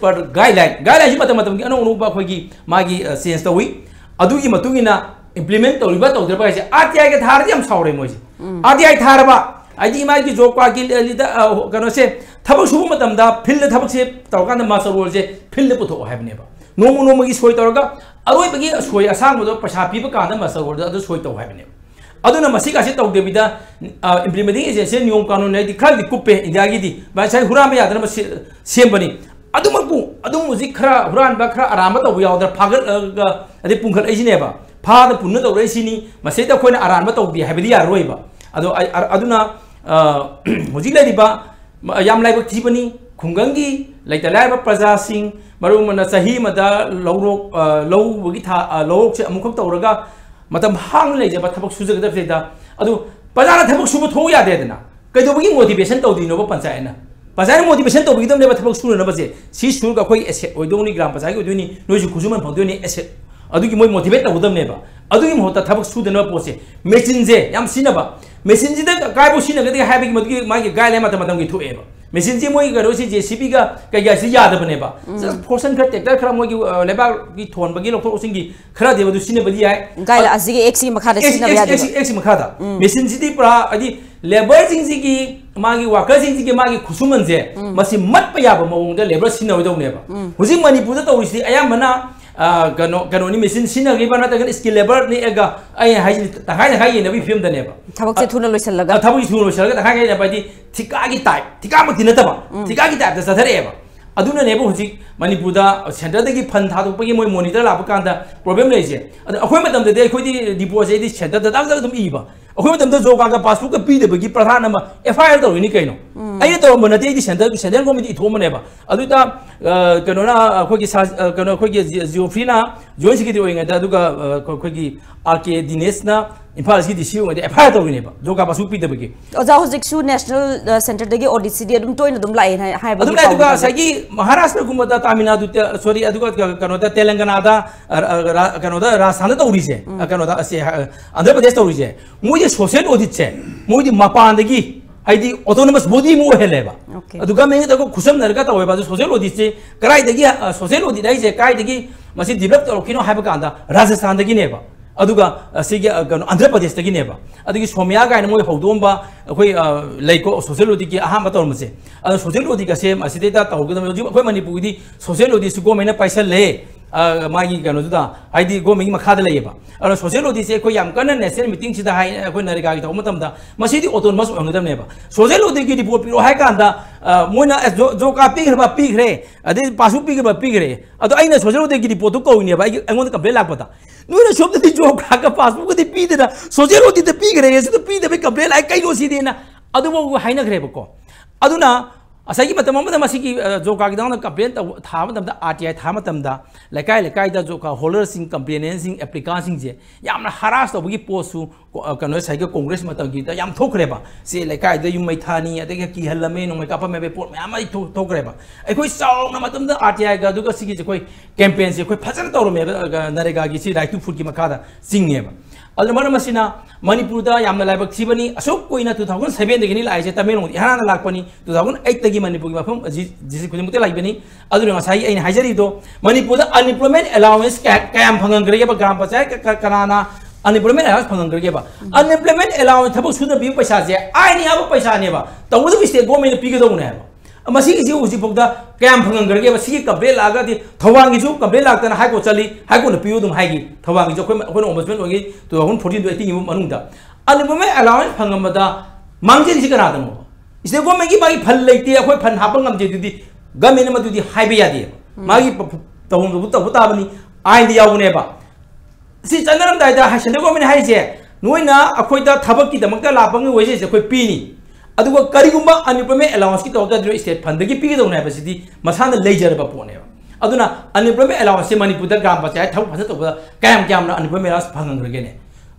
पर गाइडलाइन मतम की अनोनुबा अखोगी मागी चेंज तौई अदुगी मतुगिना इम्प्लीमेंट तौरिबा तौद्रबा है RTI के थारदि हम सावरे मोइसे RTI थारबा आइदि मागी जोब क्वाकी लिदा कनो से थबक सुबु मतमदा फील्ड थबक से तौकान मास्टर रोल से फील्ड पुथो हाइबनेबा नोमो की सोय तौरगा अरोइबगी सोय असांगबदो पैसा पीबा कांदा मास्टर रोल अदु सोय तौ हाइबनेबा अदुना मसिका से तौदेबिदा इम्प्लीमेंटिंग एजेंसी नियम कानून है खरदि कुप्पे इंडिया की दी बाय हुराम यादना सेमबनी अदुमकु अदुम मुजिक खरा हुरान बा खरा आराम तौ यावदर फागत अदे पुंखल ऐसिनेबा फाद पुन्न तौरैसिनी मसेदा खोइना आराम तौदि हाइबदि यारोइबा अदो अदुना मुजिक लैदिबा याम लाइबक थिबनी खुंगंगी लैता लाइबा प्रजा सिंह मरुमना सही मदा लौरोक लौबगी था लौरोक से अमुखक तौरगा मतम हांग लेजबा थबक सुजगदबसेदा अदु प्रजाना थबक सुब थो यादेदना कैदोबगी मोटिवेशन तौदिनोबा पंचायतना प्रजा मोटिवेशन तौबिगदमनेबा थबक सुननबसे सी सुरगा खोई एसेट ओइदोनी ग्राम पंचायत ओइदोनी नोजु खुजुमन फंदोनी एसेट अदुगी मोय मोटिवेट तौदमनेबा अदुगी मोहता थबक सुदनबा पोसे मेसिन जे याम सिनबा मेसिन जिदा कायबो सिनगदि हाइबगी मदुगी मागी गाइडलाइन मतम की थोएबा मेसिन जी मोई गरोसी JCB का कई यादबनेबा जस्ट फोर्सन खर ट्रैक्टर खरा मोई लेबा की थोनबगी लोथोसिंगी खरा देबदु सिनबदि याय गाइल असिगे एक्सी मखादा सिनबा यादे एक्सी मखादा मेसिन जिदि पुरा अदि लेबर जिंग की मागी वर्कर जिंग की मागी खुसुमन जे मसि मत पयाबा मवंग लेबर सिनवदौनेबा हुजि मणिपुर दा तौरिसि अयामना कनो मेसिन सिनगेबा नतगन स्किल लेबर ने एगा आई हाइ तखाय तखाय ने बि फिल्म दनेबा थबक से थुना लोइसलगा थबक से थुना लोइसलगा तखाय ने बादी थिका की टाइप थिका मति नतबा थिका की टाइप दा सथरेबा अदुना नेबो हुजि मणिपुर दा सेंटर दगी फन थादोपगी मोय मॉनिटर लाब कांदा प्रॉब्लम लेजे अदु अखोय मतम दे अखोयदि डिपोजिट दि सेंटर दा दाग दम इबा अखोय मतम दा जोका का पासबुक का पी देबगी प्रधान नमा FIR तौरिनि कैनो आइने तौर मनते दि सेंटर कमिटी इथोमनेबा अदुदा कनोना अखोयगी कनो अखोयगी जियोफ्रीना जॉइंट सेक्रेटरी ओइंगा अदुगा अखोयगी RK दिनेशना इम्फाल की DCO ओइदे FIR तौरिनेबा जोका पासबुक पी देबगी ओजा हुजिकसु नेशनल सेंटर दगी ऑडिट सिडी अदुम तोइन अदुम लाइन हाइबा अदुगा सगी महाराष्ट्र गुमदा तमिलनाडु सॉरी अदुगा कनोदा तेलंगाना दा कनोदा राजस्थान तौरिसे कनोदा असे आंध्र प्रदेश तौरिसे मोइ सोशल ऑडिट से मोइ मपान दगी हाइदी ऑटोनोमस बॉडी मो हेलेबा अदुगा मे दगो खुसम नरगा तवेबा सोशल ऑडिट से कराई दगी सोशल ऑडिट हाइसे काय दगी मसी डेवलप तौरकिनो हाइबा कांदा राजस्थान दगी नेबा अदुगा असिगे आंध्र प्रदेश दगी नेबा अदुगी सोमिया गाइन मोइ हौदोंबा अखोय लैको सोशल ऑडिट की अहाम तौरमसे अदु सोशल ऑडिट का से मसिदेता तौगदम अखोय मणिपुरदी सोशल ऑडिट सु गवर्नमेंट पैसा ले मागी कनोदा हाइदी गवर्नमेंट मखादा लेबा अरो सोशल ऑडिट से अखोय याम कन नेशनल मीटिंग सिदा हाइ अखोय नरेगा की तौमतमदा मसिदी ऑटोनोमस ओनगदमनेबा सोशल ऑडिट की रिपोर्ट पिरो हाइ कांदा मोइना जो का पिग्रे अदे पासु पिग्रे अदो आइना सोशल ऑडिट की रिपोर्ट तो कोइनेबा आई अंगोन कंप्लेंट लापता नोइना सोबदि जो का पासबुक दि पीदेना सोशल ऑडिट पिग्रे से तो पीदे कंप्लेंट आई कइनो सिदेना अदुबो हाइनग्रेबको अदुना असाई मतम मसिकी जोका की कंप्लेन था RTI था लेकाय लेकाय जोका होल्डर सिंह कंप्लेनेंट सिंह एप्लीकांट सिंह जे यामना हरास तबगी पोस्टु कनो साइक कांग्रेस मतम की याम थोखरेबा से लेकाय द युमै थानी अदगे की हलमे नोमै कापा मे पोट म्याम थोखरेबा अखोय साउना मतम RTI गा दुगा सिगी कोई कैंपेन से कोई फजन तौरमे नरेगा की सी राइट टू फूड की मखादा सिंगनेबा अदमर मसिना मणिपुर दा यामना लाइबक थिबनी अशोक कोइना 2007 दगिनी लाइसे तमेलोंग इहाना लाकपनी 2008 दगी मणिपुर की मफम जिसि खुदिमुते लाइबनी अदुन ngасai aina हाइजरी दो मणिपुर दा अनएम्प्लॉयमेंट अलाउंस कयाम फंगंग्रेगे बा ग्राम पंचायत कनाना अनएम्प्लॉयमेंट अलाउंस फंगंग्रेगे बा अनएम्प्लॉयमेंट अलाउंस थबक सुद बि पैसा जे आइनि आबो पैसा नेबा तवदु स्टेट गवर्नमेंट पिगदौने मसी जी उसी पोदा कयाम फंगंग्रेगे बा सी कंप्लेन लागा दि थवांगी जु कंप्लेन लागतना हाइको चली हाइको न पियो दुम हाइगी थवांगी जो कोइ ओम्बुड्समैन ओगी 2014 18 मनुंदा अनएम्प्लॉयमेंट अलाउंस फंगमदा मांगजेन से कना दनो इसे गवर्नमेंट की मागी फल लेते अखोय फन हापं gamje दुदी गवर्नमेंट मा दुदी हाइबे यादे मागी तहुम तबु ताबनी आइन यावने बा si chanaram dai da hasen ko min hai je noina akhoi da thabak ki damak da lapang ni wese je khoi pi ni aduga karigumba unemployment allowance ki tawda dro state fund gi pi do na ba sidi masana lejer ba pone aduna unemployment allowance manipur da gram panchayat thau phasa to ba kayam na unemployment allowance phangang rege ne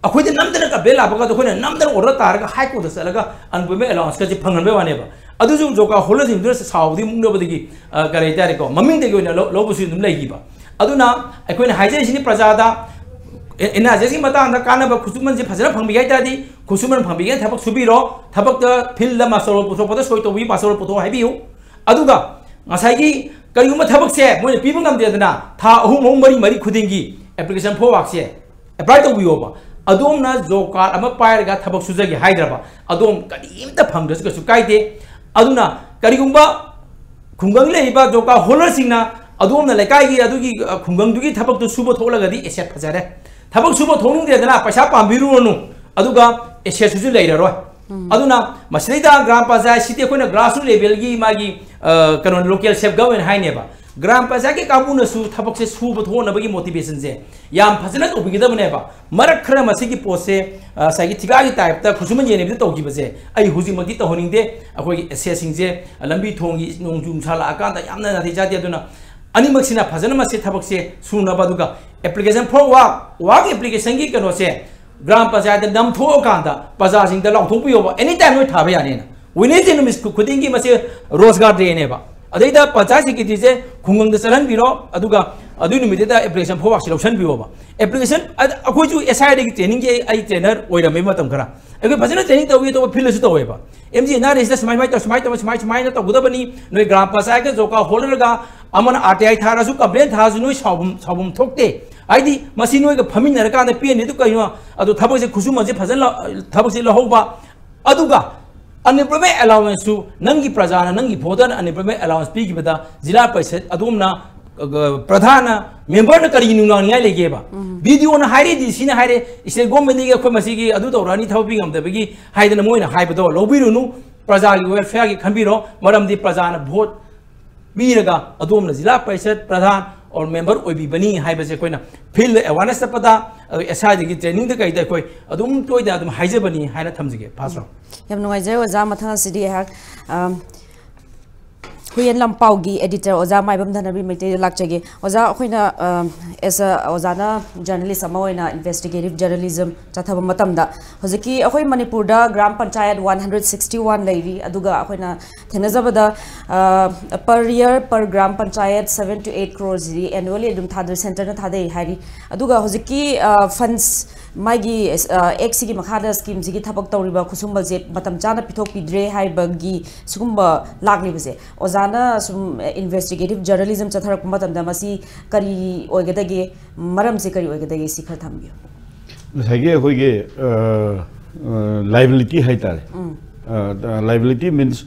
akhoi da namdana ka bela ba ga khoi na namdana order tar ga high court da salaga unemployment allowance ka ji phangan be wane ba adu ju joka hola jing dro saudi mung do ba gi kare tare ko maming de gi na lo bu su dum lai gi ba aduna akhoi na haije sini prajada ina jesi mata anda kana ba khusuman je phajana phangbi gai ta di khusuman phangbi gai thabak subiro thabak da phil la masoro puto pada soi to wi masoro puto hai biu aduga ngasai gi kayuma thabak se moi pi bangam de na tha ahum mari mari khudingi application for work se apply to biu ba adom na job card ama pair ga thabak sujagi haidraba adom kadim ta phangdas ga su kai de aduna karigumba khungang le ba job card holder singna adom na lekai gi adugi khungang dugi thabak to subo tholaga di asset phajare thabak subo thonung de na paisa pambiru nu aduga asset su leira ro aduna masida gram panchayat site koina grassroots level gi magi kanon local self government hai ne ba gram panchayat ke kamu na su thabak se subo thona bagi motivation je yam phajana to bigi da ne ba marak khara masigi post se sai gi thiga gi type ta khusuman je ne bi to gi ba je ai huji magi to honing de akoi asset sing je lambi thongi nongjum sala akan da yamna na thi ja de aduna ani maksina phajana ma se thabak se suna ba duga application for work application gi kano se gram panchayat dam tho kan da paza sing da long thong pi ba anytime no tha ba ya ne na wini tin mis khuding gi ma se rozgar de ne ba adai da panchayat gi je khungang da chalan biro aduga adu ni mi da application for work selection bi ba application akoi ju SI de gi training ge ai trainer oira me matam khara ai phajana training to gi to fil su to ba MGNREGA is smai na to guda bani noi gram panchayat ge joka holder ga amana RTI thara su complaint tha su noi sabum thokte aidi masi noi ga phamin na ka na pe ne du kai no adu thabak se khusum je phajan la thabak se la hoba aduga unemployment allowance su nangi prajana nangi phodan unemployment allowance pi gi bada jila paisat adumna pradhana member na kari nu na ngai lege ba video na haire di sina haire ise government ge khoi masi gi adu to rani thabi ngam da bagi haidana moi na haiba do lobiru nu praja gi welfare gi khanbiro maram di prajana vote मीरगा अदोम जिला परिषद प्रधान और member ओबी बनी हाइबसे Koyna field awareness पता SI training कई कोई अदुम तोयदा अदुम हाइजबनी हाइना थमजगे पासरो यम नोइजे ओजा मथा सिडी हा हुयेन लंपाओ गी एडिटर ओजा माइबम धनबी मेटे लाकचगे ओजा अखोइना एस ओजाना जर्नलिस्ट अमा होइना इन्वेस्टिगेटिव जर्नलिज्म चथब मतमदा होजकी अखोइ मणिपुर दा ग्राम पंचायत 161 लेरी अदुगा अखोइना थेनजबदा per year per gram panchayat 7 to 8 crores di annually dum thadar center na thadai hari aduga hojiki funds magi x gi makhada scheme gi thabak tawriba khusumba je matam chana pithok pidre hai bagi sugumba lagni base ozana sum investigative journalism chathar matam da masi kari oigedage maram se kari oigedage sikhar thambi sage hoige liability hai tare liability means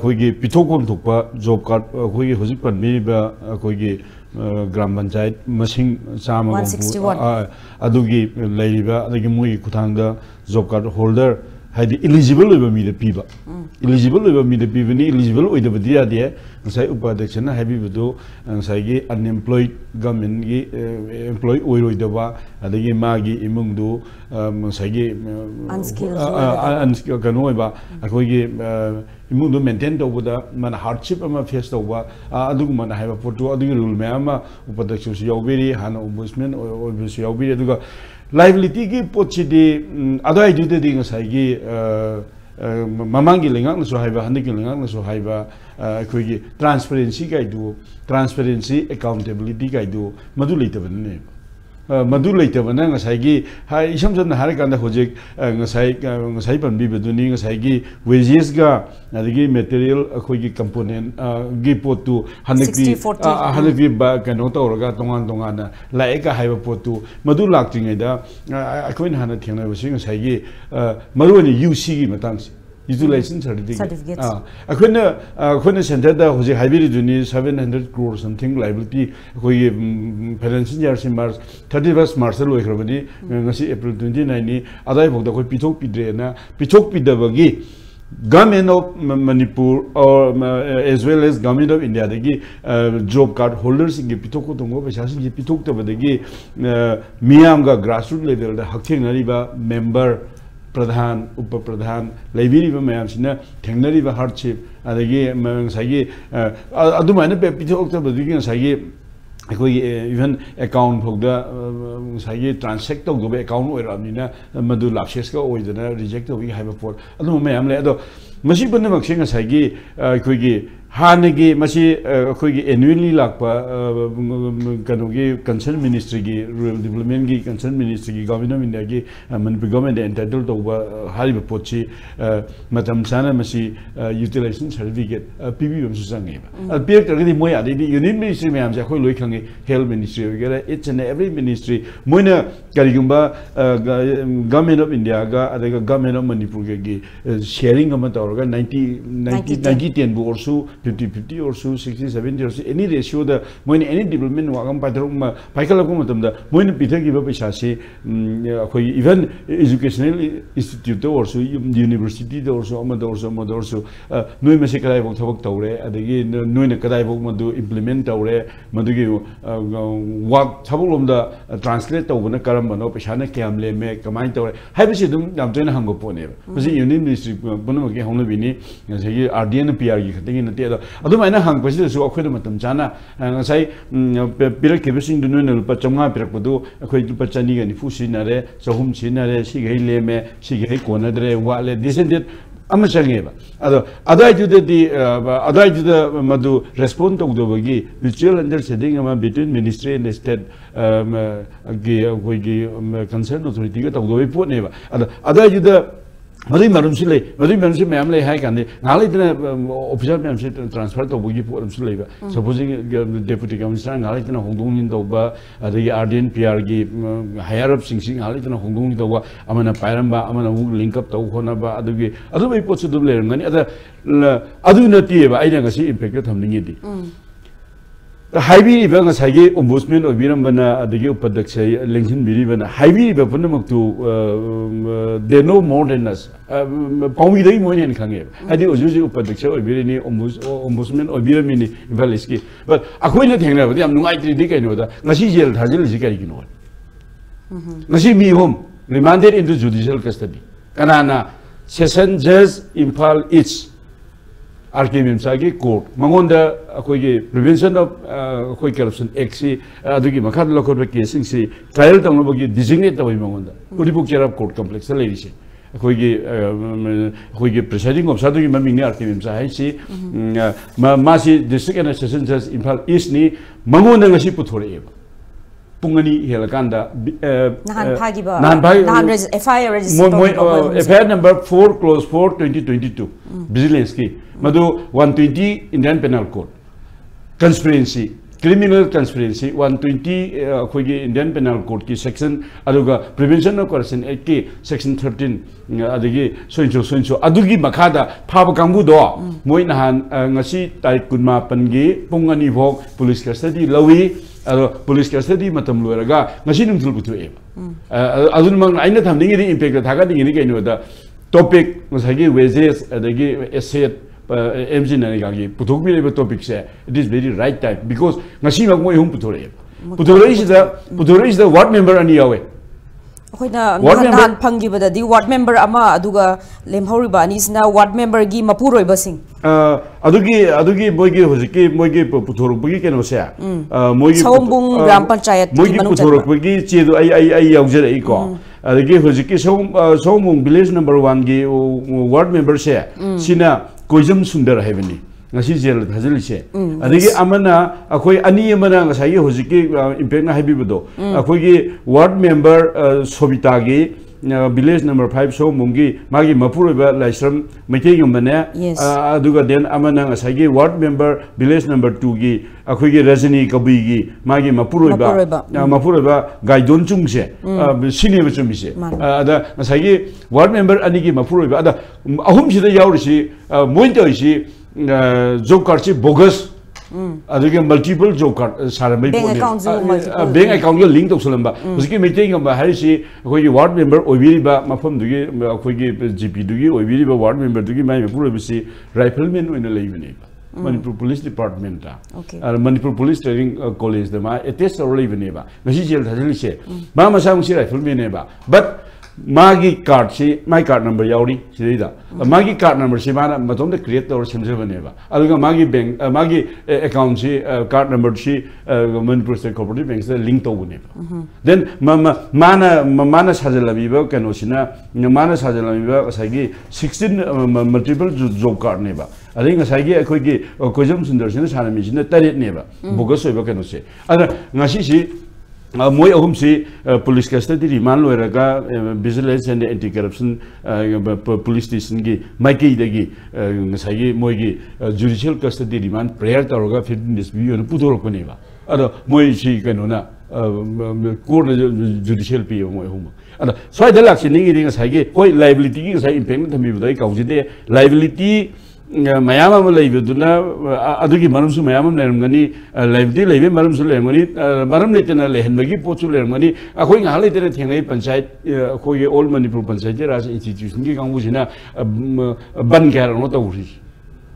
कोई पिथोकम थोपा job card कोई होजिक पनबीबा कोई ग्राम पंचायत मसिंग चामा अदुगी लेरिबा अदुगी मुई खुथांगदा job card holder हाइदि eligible ओइबा मीदे पीबा eligible ओइबा मीदे पीबनी eligible ओइदबदि यादे ngasai upadhyakshana habibudu ngasai gi unemployed government gi employee oiroidaba adagi magi imungdu ngasai gi unskilled kanu oiba akoi gi imungdu maintain tawbuda mana hardship ama face tawba adugu mana haiba portu adugi rule me ama upadhyakshana yaubiri hana ombudsman oibusu yaubiri aduga liability gi pochidi adai jude di ngasai gi mamangi lengak naso haiba handiki lengak naso haiba koigi transparency kaidu transparency accountability kaidu madu leitabane madu leitabana ngasai gi ha isamjam na harakanda hojek ngasai panbi beduni ngasai gi wages ga adigi material koigi component gi potu hanaki ba kano tawraga tongan tongana laika haiba potu madu laktingai da akoin hana thengna basi ngasai gi maroni UC gi matang utilization certificate akhona center da hoje haibiri duni 700 crore something liability koi financial year sin March 31st March loi khrabani ngasi April 29 ni adai bogda koi pithok pidre na pithok pidabagi government of Manipur or as well as government of India dagi job card holders inge pitok ko tongo pesasi inge pitok ta badagi miyam ga grassroots level da haktheng nariba member Pradhan, Upa Pradhan, Laibiri Mayam Sina, Tengnari hardship, Adagi, Sagi, Adumana Pepito October, Sagi, even account Hogda, Sagi, transact of the account or Amina, Madu Lapsheska, or the reject we have a port. Adumam Ledo, Masipana Maxing Sagi, Quigi. Hanegi masi koigi annually lakpa kanogi concern ministry gi rural development gi concern ministry gi government of India gi Manipur government entitled to hariba pochi matam sana masi utilization certificate PB susang ba peer targeti moi adi union ministry me amja khoi loi khangi health ministry wagera each and every ministry moina karigumba government of India ga adaga government of Manipur gi sharing ama tawraga 90-10 bu orsu 50-50 or so, 60-70 or so, any ratio the when any development wagam patrum paikalakum the when Peter give up Shasi even educational institute or so university or so or so no Messica Tabok Tore again no in a Kadai Madu implement Tore Madugi what Tabulum the translate over the Karamano Peshana Kamle make command Tore Habisidum Damtana Hangopone was a union ministry Bonamaki Honavini as a RDN PR you can take in the theatre. Adumana hang question so akhoi matam chana ngasai pirak kebising dunun lupa chonga pirak padu akhoi lupa chani ga ni fu sinare chahum sinare sigai leme sigai konadre wale descended amachangeba adai to the madu respond to the wagi mutual understanding between ministry and state concerned authority ga tawdo report neba adai to the Mari Marumsile, Mamley Hike and the Nalitan official transfer to Bugi Porumsule, supposing the deputy commissioner, Nalitan Hongkong in Doba, the Arden PRG, higher up sing Nalitan Hongkong in Doba, Amana Paramba, Amana link up to Honaba, other way possible, many other Adunativa, I don't see impact on the The Highway event as Hagi ombudsman of Virambana, the Up-Adhyaksha, Lincoln Biribana, Highway Bapunamuk to they know more than us. Pomi the Moyan Kange. I think it was usually Up-Adhyaksha or Virini ombudsman or Viramini Valiski. But Aquina Tanga, they are no idea they know that. Nasi Jel Hazil Zikari. Nasi me home, remanded into judicial custody. Kanana, Session Judge Imphal each. RTI Sagi court. Mangonda prevention of corruption exi adugi makad local case si trial tanglogi designate away Mangonda. Kuribu Kerab court complex ladies. Presiding of Sadugi Maming RTI Sahi Masi district and assistant judge Imphal East ni Mangonda Nasi Putori. Pungani Helakanda FIR registered FIR number 4 close 4 2022 Bizilenski Madu 120 Indian Penal Code conspiracy criminal conspiracy 120 Indian Penal Code ki section aduga prevention of corruption act ki section 13 adagi so adugi makada phaba kangbu do moi nahan ngasi tarik kunma pangi pungani bhok police custody lawi police custody matam loiraga ngasi numthul butueba adun mang aina thamdingi impact thaga dingi ni kaino da topic ngasi wages adagi asset MGNREGA gi puthokbireba topic se it is very right time because ngasi mag moi hum puthore is the ward member ani yawe Hoina nan phangibada di ward member ama aduga lemhoriba ani sina ward member gi mapuroi basing adugi moigi hojiki moigi puthorokbagi keno se moigi Sombung gram panchayat moigi puthorokbagi chedu ai yaujere ko adagi hojiki Sombung village number 1 gi ward member se sina Koizam Sundar Heavenly. Nasi Jel Hazilise. Adigi Amana, Akoi Ani Amana, Nasai Hosiki, Impena Habibudo. Akoi ward member Sobitagi, village number 5, so Mungi, Magi Mapuriba, Laishram, Meetei Mana, Aduga then Amana, Asagi, ward member, village number 2 gi, Akoi Rajani Kabigi, Magi Mapuriba, Gaidon Chungse, Senior Chumise. The Nasagi, ward member Anigi Mapuriba, Ahum Shida Yaurishi, Mointoishi, Zokarchi, bogus अदुगे multiple job card सारम bank account के link तौसलंबा उसकी meeting गंबा हारिसी अखोई ward member ओबिरिबा मफम दुगी अखोई जीपी दुगी ओबिरिबा वार्ड मेंबर दुगी माइपुर बिसी राइफलमैन ओइना लेबनेबा Manipur Police Department Manipur Police Training College the ma attest or leave neba ngasi jail thajali ma masang si rifleman neba but magi card si my card number yauri sida magi card number si mana matom the create or semjeba neba aluga magi bank magi account si card number si Manipur State Cooperative Bank the link to neba then mana sajalabiba kanosina mana sajalabiba sagi 16 multiple job card neba I think as I get a quick Kojam Sunderson, Hanamish, the Tarit neighbor, Bogos, I can say. Other Nasishi, Moy Homsi, police custody, Manloeraga, vigilance and anti corruption, police station, Mikey Degi, Nasagi, Moigi, judicial custody demand, prayer Taroga, fitness view, and Putoroneva. Other Moishi Canona, court judicial P of my home. So I tell actually, as I get quite liability, as I implement to me with a liability. Mayama Malayuduna, Aduki Marumsu Mayam Lermani, Livedi Levi Marumsu Lermani, Maram Litana Lehenmagi, Potu Lermani, a going a little thing, Pansai, Koya Old Manipur Pansai as institution, Gangusina, Bankar, not a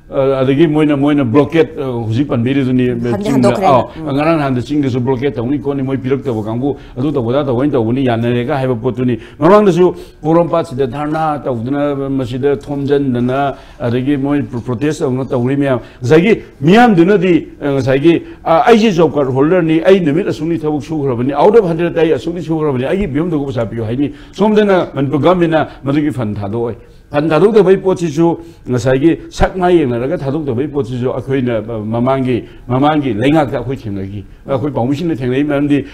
Adagi Moina blockade, Huzipan Biduni, Angaran and the singers of blockade, only Koni Moi Pirakta Wakangu, Aduta Wadata winter, Uni Yanega have opportunity. Around the zoo, Purum Pats, the Tarna, Tavuna, Masida, Tomjan, Nana, Adagi Moi protest of not a Wimia, Zagi, Miam Dunadi, Zagi, Aji Zokar holder, ni I the middle Sunni Tavuk Sugar, out of 100 days, Sunni Sugar, I give him the Gosapi, Haini, some then and Pugamina, Madagi Fantadoi. And Taduk the way Potisu, Nasagi, Sakmai and Raga Taduk the way Potisu, Aquina, Mamangi, Lenga, which him like a permission the name and the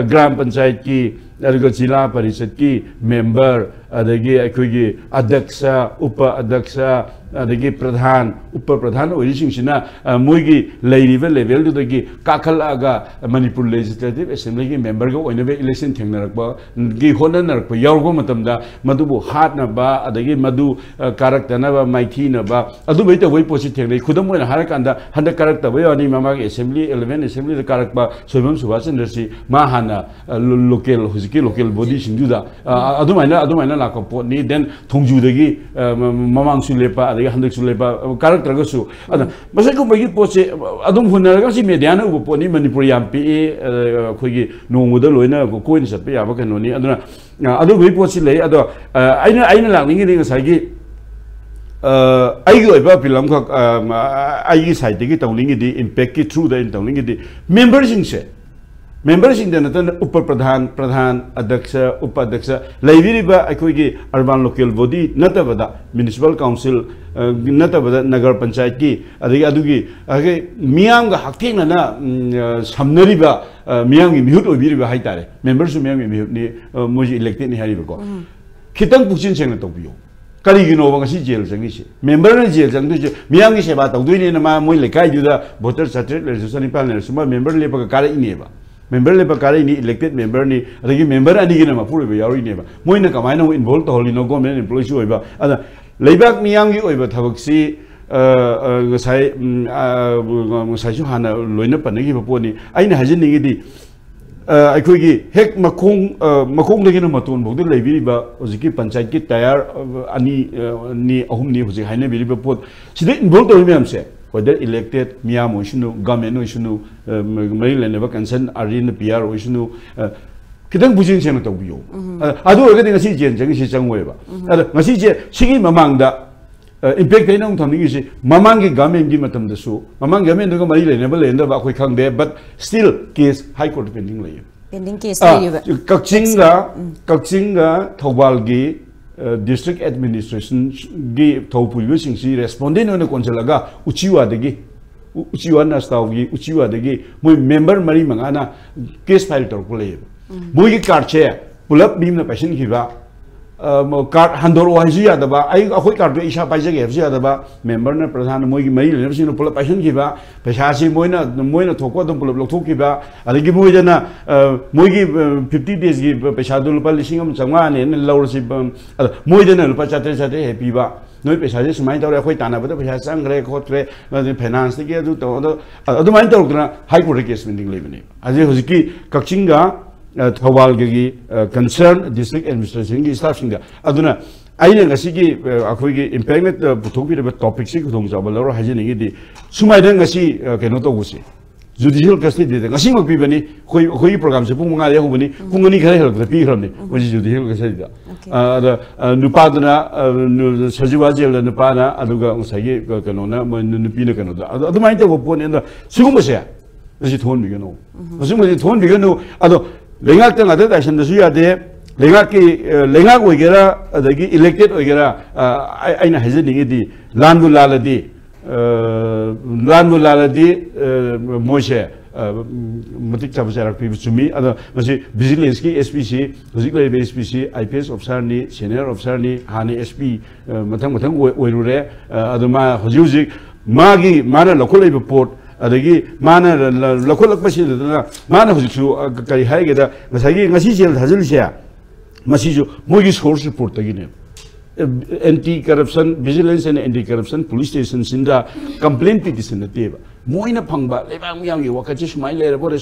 Grand Panchayki, Argozilla, Parisaki, member, the gay Aquigi, Adaksa, Up-Adhyaksha, the gay Pradhan, Upper Pradhan, origin Shina, Muigi, Lady level to the gay Kakalaga, Manipur Legislative Assembly member go in a election Tanarba, Gi Honanar, Yorgo Matamda, Madubu Hatnaba, the gay Madu Karaktanava, Maikinaba, Adubita way positive, they couldn't win a Harakanda, had the character way on Imamag Assembly, 11 Assembly, the Karakba, Sobam Subasan, Mahana, local, Huziki, local bodies in Juda, Adumana. Lakoponi, then Tongjudagi, Mamang Sulepa, the Handek Sulepa, character Gosu. Masako Bagi Poche, Adum Hunaragasi Mediana, Uponi, Manipurian PA, Quigi, no Mudaluna, Coins of Pia, Vacanoni, Adu Viposile, I know Langing as I get. I go about Pilamka, I cited it only the impact through the intelling members in set. Members in the Upper Pradhan, Adhyaksha, Up-Adhyaksha, Laiviriba, Akwigi, urban local body, Natavada, municipal council, Natavada, Nagar Panchayki, Adugi, Mianga Hakinana, Samnariba, Miang Mute or Viriba Haitare, members of Miang Mute, Moji elected in Haribo. Kitang Puchin Senatopio. Kaligino Wangasi jail, Zangishi. Member of jail, Miangi Shabata, doing in a man, Moilekai, Juda, Botter Saturday, Lesson Panel, member Lepa Kari Neva. Member Lepakari elected member ni adagi member ani gina mapur be yauri neba moina kamaina involved holi no government employees oiba ada leibak miyamgi oiba thabaksi ngasai ngasai su hana loina panagi baponi aina hajin ni di aikoigi hek makong dagi na matun bogdu leibiriba oziki panchayat ki tayar ani ni ahum ni hoji haina biriba pot sida involved oi memse whether elected Miyam Oishunu, government Oishunu, Maryland never concern Arena PR Oishunu, Kitan Bujin Senator Bio. I do getting a CG and Jangishi Weba. Masiji, singing Mamanga, impact they don't tell you, Mamangi government give them the show. Mamang government go Maryland never end up we come there, but still case High Court pending layer. Pending case, Kakchinga, Tobalgi. District administration gave Topu using she responding on the Consulaga, Uchiwa de Gay, Uchiwa Nastaugi, Uchiwa de Gay, my member Marie Mangana, case file to play. Mugi car chair, pull up beam the passion hiva, car handor Wazia the bar, I quick car to Isha Pajak, the bar, member Prasan Mugi Marie, never seen a pull up passion hiva, Pashasi Moina, the Moina Toko, the pull up Tokiba, I give Mujana, Mugi 50 days give Pashadul Palishing, Saman, and Laurasip, Moidan, Pachatre, Happy Ba. noi pesa je sumai tawre khoi tana bada pesa changre khotre finance ge adu to adu mai tawrna high court case pending lebani aje hojiki kakchinga thawal ge concern district administration gi staff singa aduna aina ngasi akhoi gi impact puthok bi topic si khudong jabal ro hajini gi di sumai dang ngasi keno to gusi judicial custody de ngasi ngok bi bani khoi program se pung nga ya hubani pung ani khare hel pi khram ni oji judicial custody da ada nupadna sajiwa jel nupa na aduga ngasi keno na nupi na keno da adu mai to pon en sigum se ngasi thon bi geno ngasi ngasi thon bi geno ado lengak tang ada action da su ya de lengak oigera adagi elected oigera aina hajini gi di lanbu laladi moise matik chabachar pi chumi ada masi vigilance ki SPC hojik SPC IPS officer ni senior officer ni hani SP mathang oirure aduma hojik magi mana lokol report adagi mana lokol lakpasi mana hojik su kari haige da ngasi jel thajil sia masi mogi source report tagine anti-corruption vigilance and anti-corruption police station sinda complaint petition teba moina phangba lebang yang yi wakachi smile le report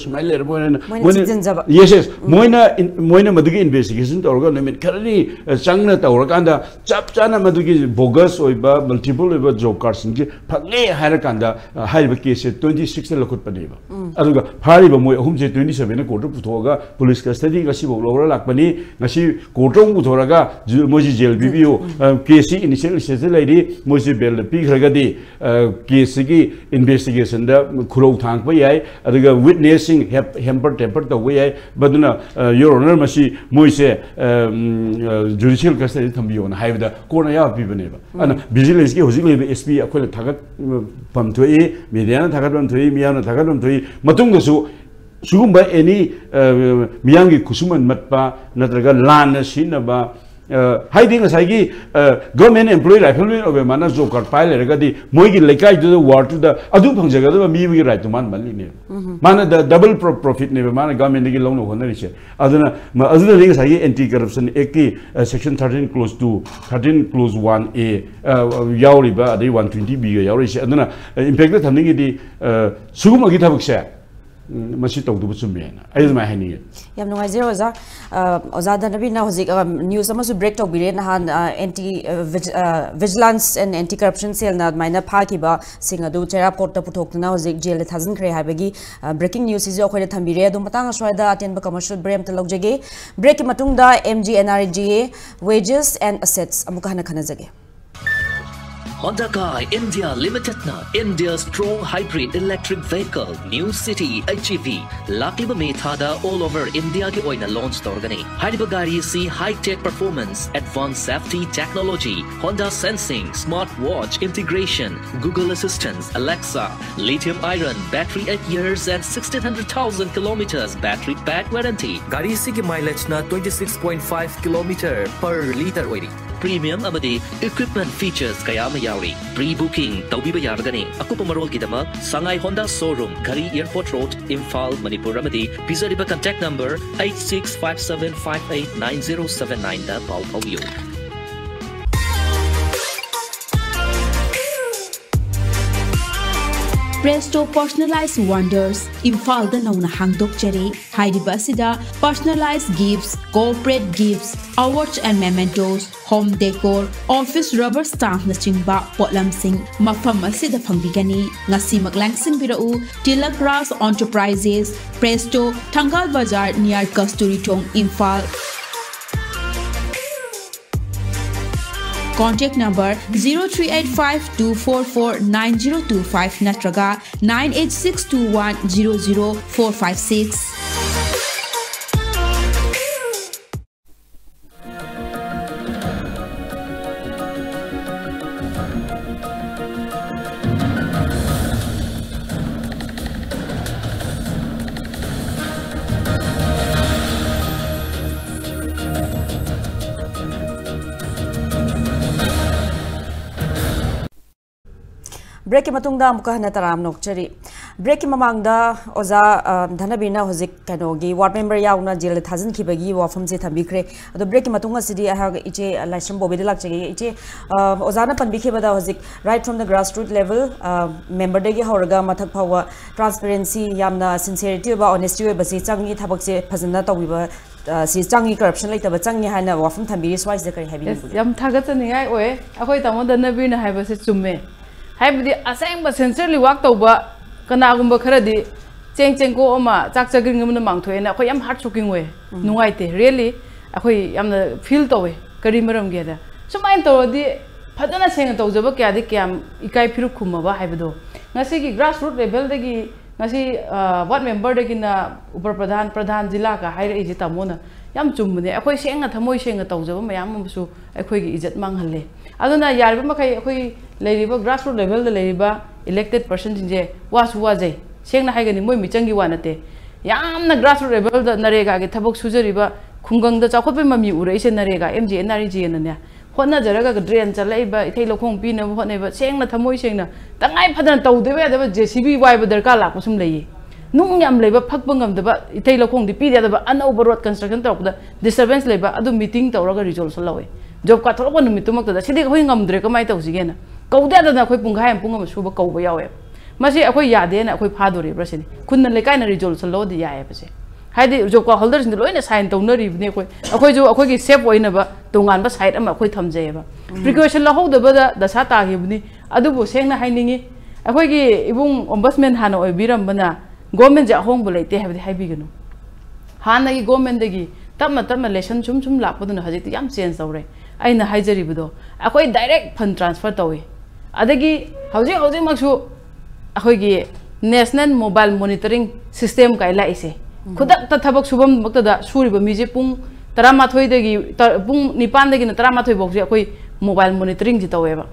yes moina madugi investigation torga limit karani changna torganda chap chana madugi bogus oiba multiple oiba job cards ki phange harakanda haiba case 26 lakut paneba aduga phariba moi ahum je 27 court puthoga police custody ga sibo lora lakpani ngasi court ong puthoraga moji jail bibiu case initial stage lady moji bail pi khagadi case gi investigation da khurau thang pa yai aduga witnessing hamper temper the way baduna your honor masi moise judicial custody thambiyo na haibda kona ya pi bane ba ana vigilance ki hojik lebe SP akhoi thagat pam thoi media na thagat pam thoi miya na thagat pam thoi matung da su sugumba any miyangi kusuman matpa natraga lan sinaba hiding asagi government employee rifleman of mana job card file regadi moigi lekai to the war to the adu phangjaga da mi wi right to man mali ne mana the double profit ne mana government gi long no honari che aduna aduna ring asagi anti corruption act ki section 13 clause 2 13 clause 1a yauri ba adi 120 b ga yauri che aduna impact da thamni gi di suguma gi thabak se masi tawdu bu sumena ai ma hani yam no ai zero za Dhanabir na hojik news amasu break talk bire na han anti vigilance and anti corruption cell na maina phakiba singadu chera court ta puthok na hojik jail thazin khre habagi breaking news is khoi thambire adu matang aswaida atenba commercial brem ta logjage break ki matung da MGNREGA wages and assets amuka hana khana jage Honda Car India Limited na India's strong hybrid electric vehicle new city HEV lakliba methada all over India ki oina launch torgani haiba gari si high tech performance advanced safety technology Honda sensing smart watch integration Google Assistant Alexa lithium iron battery 8 years and 1600,000 kilometers battery pack warranty gari si ki mileage na 26.5 kilometer per liter oiri premium amadi equipment features kayama yauri pre-booking tawbiba yargani akupa marol kidama Sangai Honda showroom Gari Airport Road Imphal Manipur amadi pizariba contact number 8657589079 da pau pauyo Presto personalized wonders Imphal da nauna hangdok jare hairiba sida personalized gifts corporate gifts awards and mementos home decor office rubber stamp na chingba potlam sing mafam asida phangbigani ngasi maglangsing birau Tilak Ras Enterprises Presto Thangal Bazar near Kasturi Thong Imphal Contact number 0385-244-9025 natraga 98621-00456. break ki matungda amuka hana taram nokchari break की ममांगदा ओजा धनबीरना होजिक कनोगी ward member याउना jail थाजन खिबगी वाफम से थंबिख्रे अदो ब्रेक की मतुंगा सिदी आहा इचे लाइश्रम बोबी दे लाकचेगे इचे ओजाना पनबिखेबदा होजिक right from the grass root level member देगी हौरगा मथक फावा ट्रांसपेरेंसी यामना सिंसियरिटी बा ऑनेस्टी वे बसी चंगी थबक से फजना तौबिबा सी चंगी करप्शन लेतबा चंगी हाना वाफम थंबिरी स्वाइस दे करी हाबी यम थागतनिङाइ ओए अखोइ तमो धनबीरना हाइबसे चुम्मे हाइबदि असेंबा सेंसरली वाक तौबा कनागुम्बा खरदी चेंग चेंगको अमा चाक चगिंगमना मांगथोयना अखोइ याम हार्ट शॉकिंग वे नुंगाइते रियली अखोइ यामना फील तौवे करी मरम गेदा सुमाइन तौरदी फजना सेंग तौजबा क्यादि क्याम इकाइ फिरु खुमबा हाइबदो ngasi ग्रास रूट लेवल दगी ngasi वार्ड मेंबर दगिना उपर प्रधान जिला का हाइरे इजे तामोना याम चुम्बने अखोइ सेंग थमोइ सेंग तौजबा मयाम मसु अखोइ की इज्जत मांगहले अदुना यारबा मखै अखोइ लेरिबा ग्रास रूट लेवल द लेरिबा इलेक्टेड पर्सन जिंजे वासु वाजै सेंगना हाइगनि मोइ मिचंगी वानते यामना ग्रास रूट लेवल द नरेगा के थबक सुजरिबा खुंगंग द चाखोपे ममी उरैसे नरेगा MGNREGA नने होना जरगा ड्रेन चलैबा इथै लखोंग पिन होनेबा सेंगना थमोइ सेंगना तंगाइ फदन तौदेबा यादबा JCB वाइबा दरका लाको सुम लैये नुंग याम लेबा फकबा ngमदबा इथै लखोंग दि पिदेदबा अनौबा रोड कंस्ट्रक्शन तौबदा डिस्टर्बेंस लेबा अदु मीटिंग तौरगा रिजोल्यूशन लवे जॉब का थोरबा नुमितुमक्तदा सिदि होय ngमद्रे कमाय तौसिगेना कौदेदना अखोइ पुंगाय पुंग अमा सुबा कौबा यावे मसे अखोइ यादेना अखोइ फादोरिब्रा सिनि खुन्न लेकायना रिजोल्यूशन लौदि याय बसे हाइदि जॉब का होल्डर्स नि लोइना साइन तौनरिबने अखोइ जो अखोइ की सेफ ओइनबा तोंगानबा साइड अमा अखोइ थमजेबा प्रिकॉशन लहौदबदा दशा तागिबनि अदुबो सेंगना हाइनिंगी अखोइ की इबुंग ओम्बड्समैन हाना ओइबिरमबना गवर्नमेंट जे अहोंगबो लेते हाइबदि हाइबिगनु हाना की गवर्नमेंट दगी तम लेसन सुम लापदुना हजिति याम चेंज तौरे अइना हाइजरिबदो अखोइ डायरेक्ट फंड ट्रांसफर तौवे अदगी हौजिक मक्सु अखोइगी नेशनल मोबाइल मॉनिटरिंग सिस्टम काइ लाइसे खुदक थबक सुबम मक्तदा सुरिबा मिजे पुंग 13 दगी पुंग 9 दगी 13 बौजे अखोइ मोबाइल मॉनिटरिंग जि तौवेबा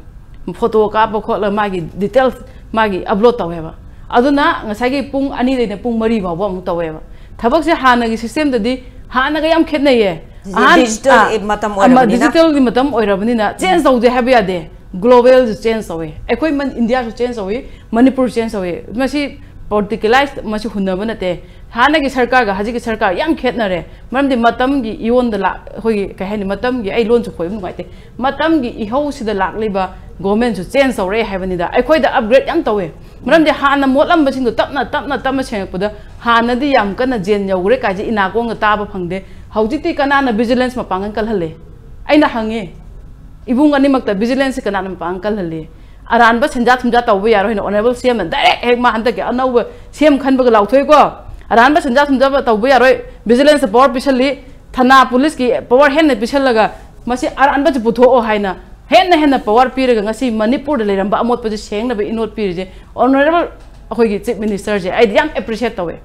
फोटो काप खोला मागी डिटेल्स मागी अपलोड तौवेबा अदुना ngसागी पुंग 2 दैना पुंग 3 बावबा अमु तौवेबा थबक से हानागी सिस्टम ददी हानागा याम खेतनये डिजिटल मतम ओइरबनिना डिजिटल मतम ओइरबनिना चेंज तौजे हाबे यादे ग्लोबल चेंज तौवे अखोइ मन इंडिया सु चेंज तौवे मणिपुर चेंज तौवे मसी पर्टिकुलराइज मसी हुनबा नते हानागी सरकार गा हजिगी सरकार याम खेतनरे मरमदि मतम गी इओन द ला होगी कहेनि मतम गी आई लोन सु खोइम नुगाइते मतम गी इहौ सिदा लाक्लिबा गवर्नमेंट सु चेंज तौरे हाइबनिदा अखोइ द अपग्रेड याम तौवे मरमदि हाना मोलम बसिंदो तपना सेंगपुदा हानादि याम कना जेन यौरे काजे इनाकोंग ताबा फंगदे हौजिति कनाना विजिलेंस मपांगन कलहले आइना हंगे इबुंग अनिमक्ता विजिलेंस कनाना मपांगन कलहले अरानबा संजा थुमजा तौबा यारो हिन ऑनरेबल सीएम डायरेक्ट हेक मा हंतके अनौबा सीएम खनबगा लाउथोयको अरानबा संजा थुमजा तौबा यारो विजिलेंस पावर पिसली थाना पुलिस की पावर हेन पिसलगा मसी अरानबा ज पुथो हाइना हेन पावर पीरगा ngasi मणिपुर लेरंबा अमोत पजे सेंगनबा इनोट पीरजे ऑनरेबल अखोइगी चीफ मिनिस्टर जे आई याम एप्रिशिएट तौवे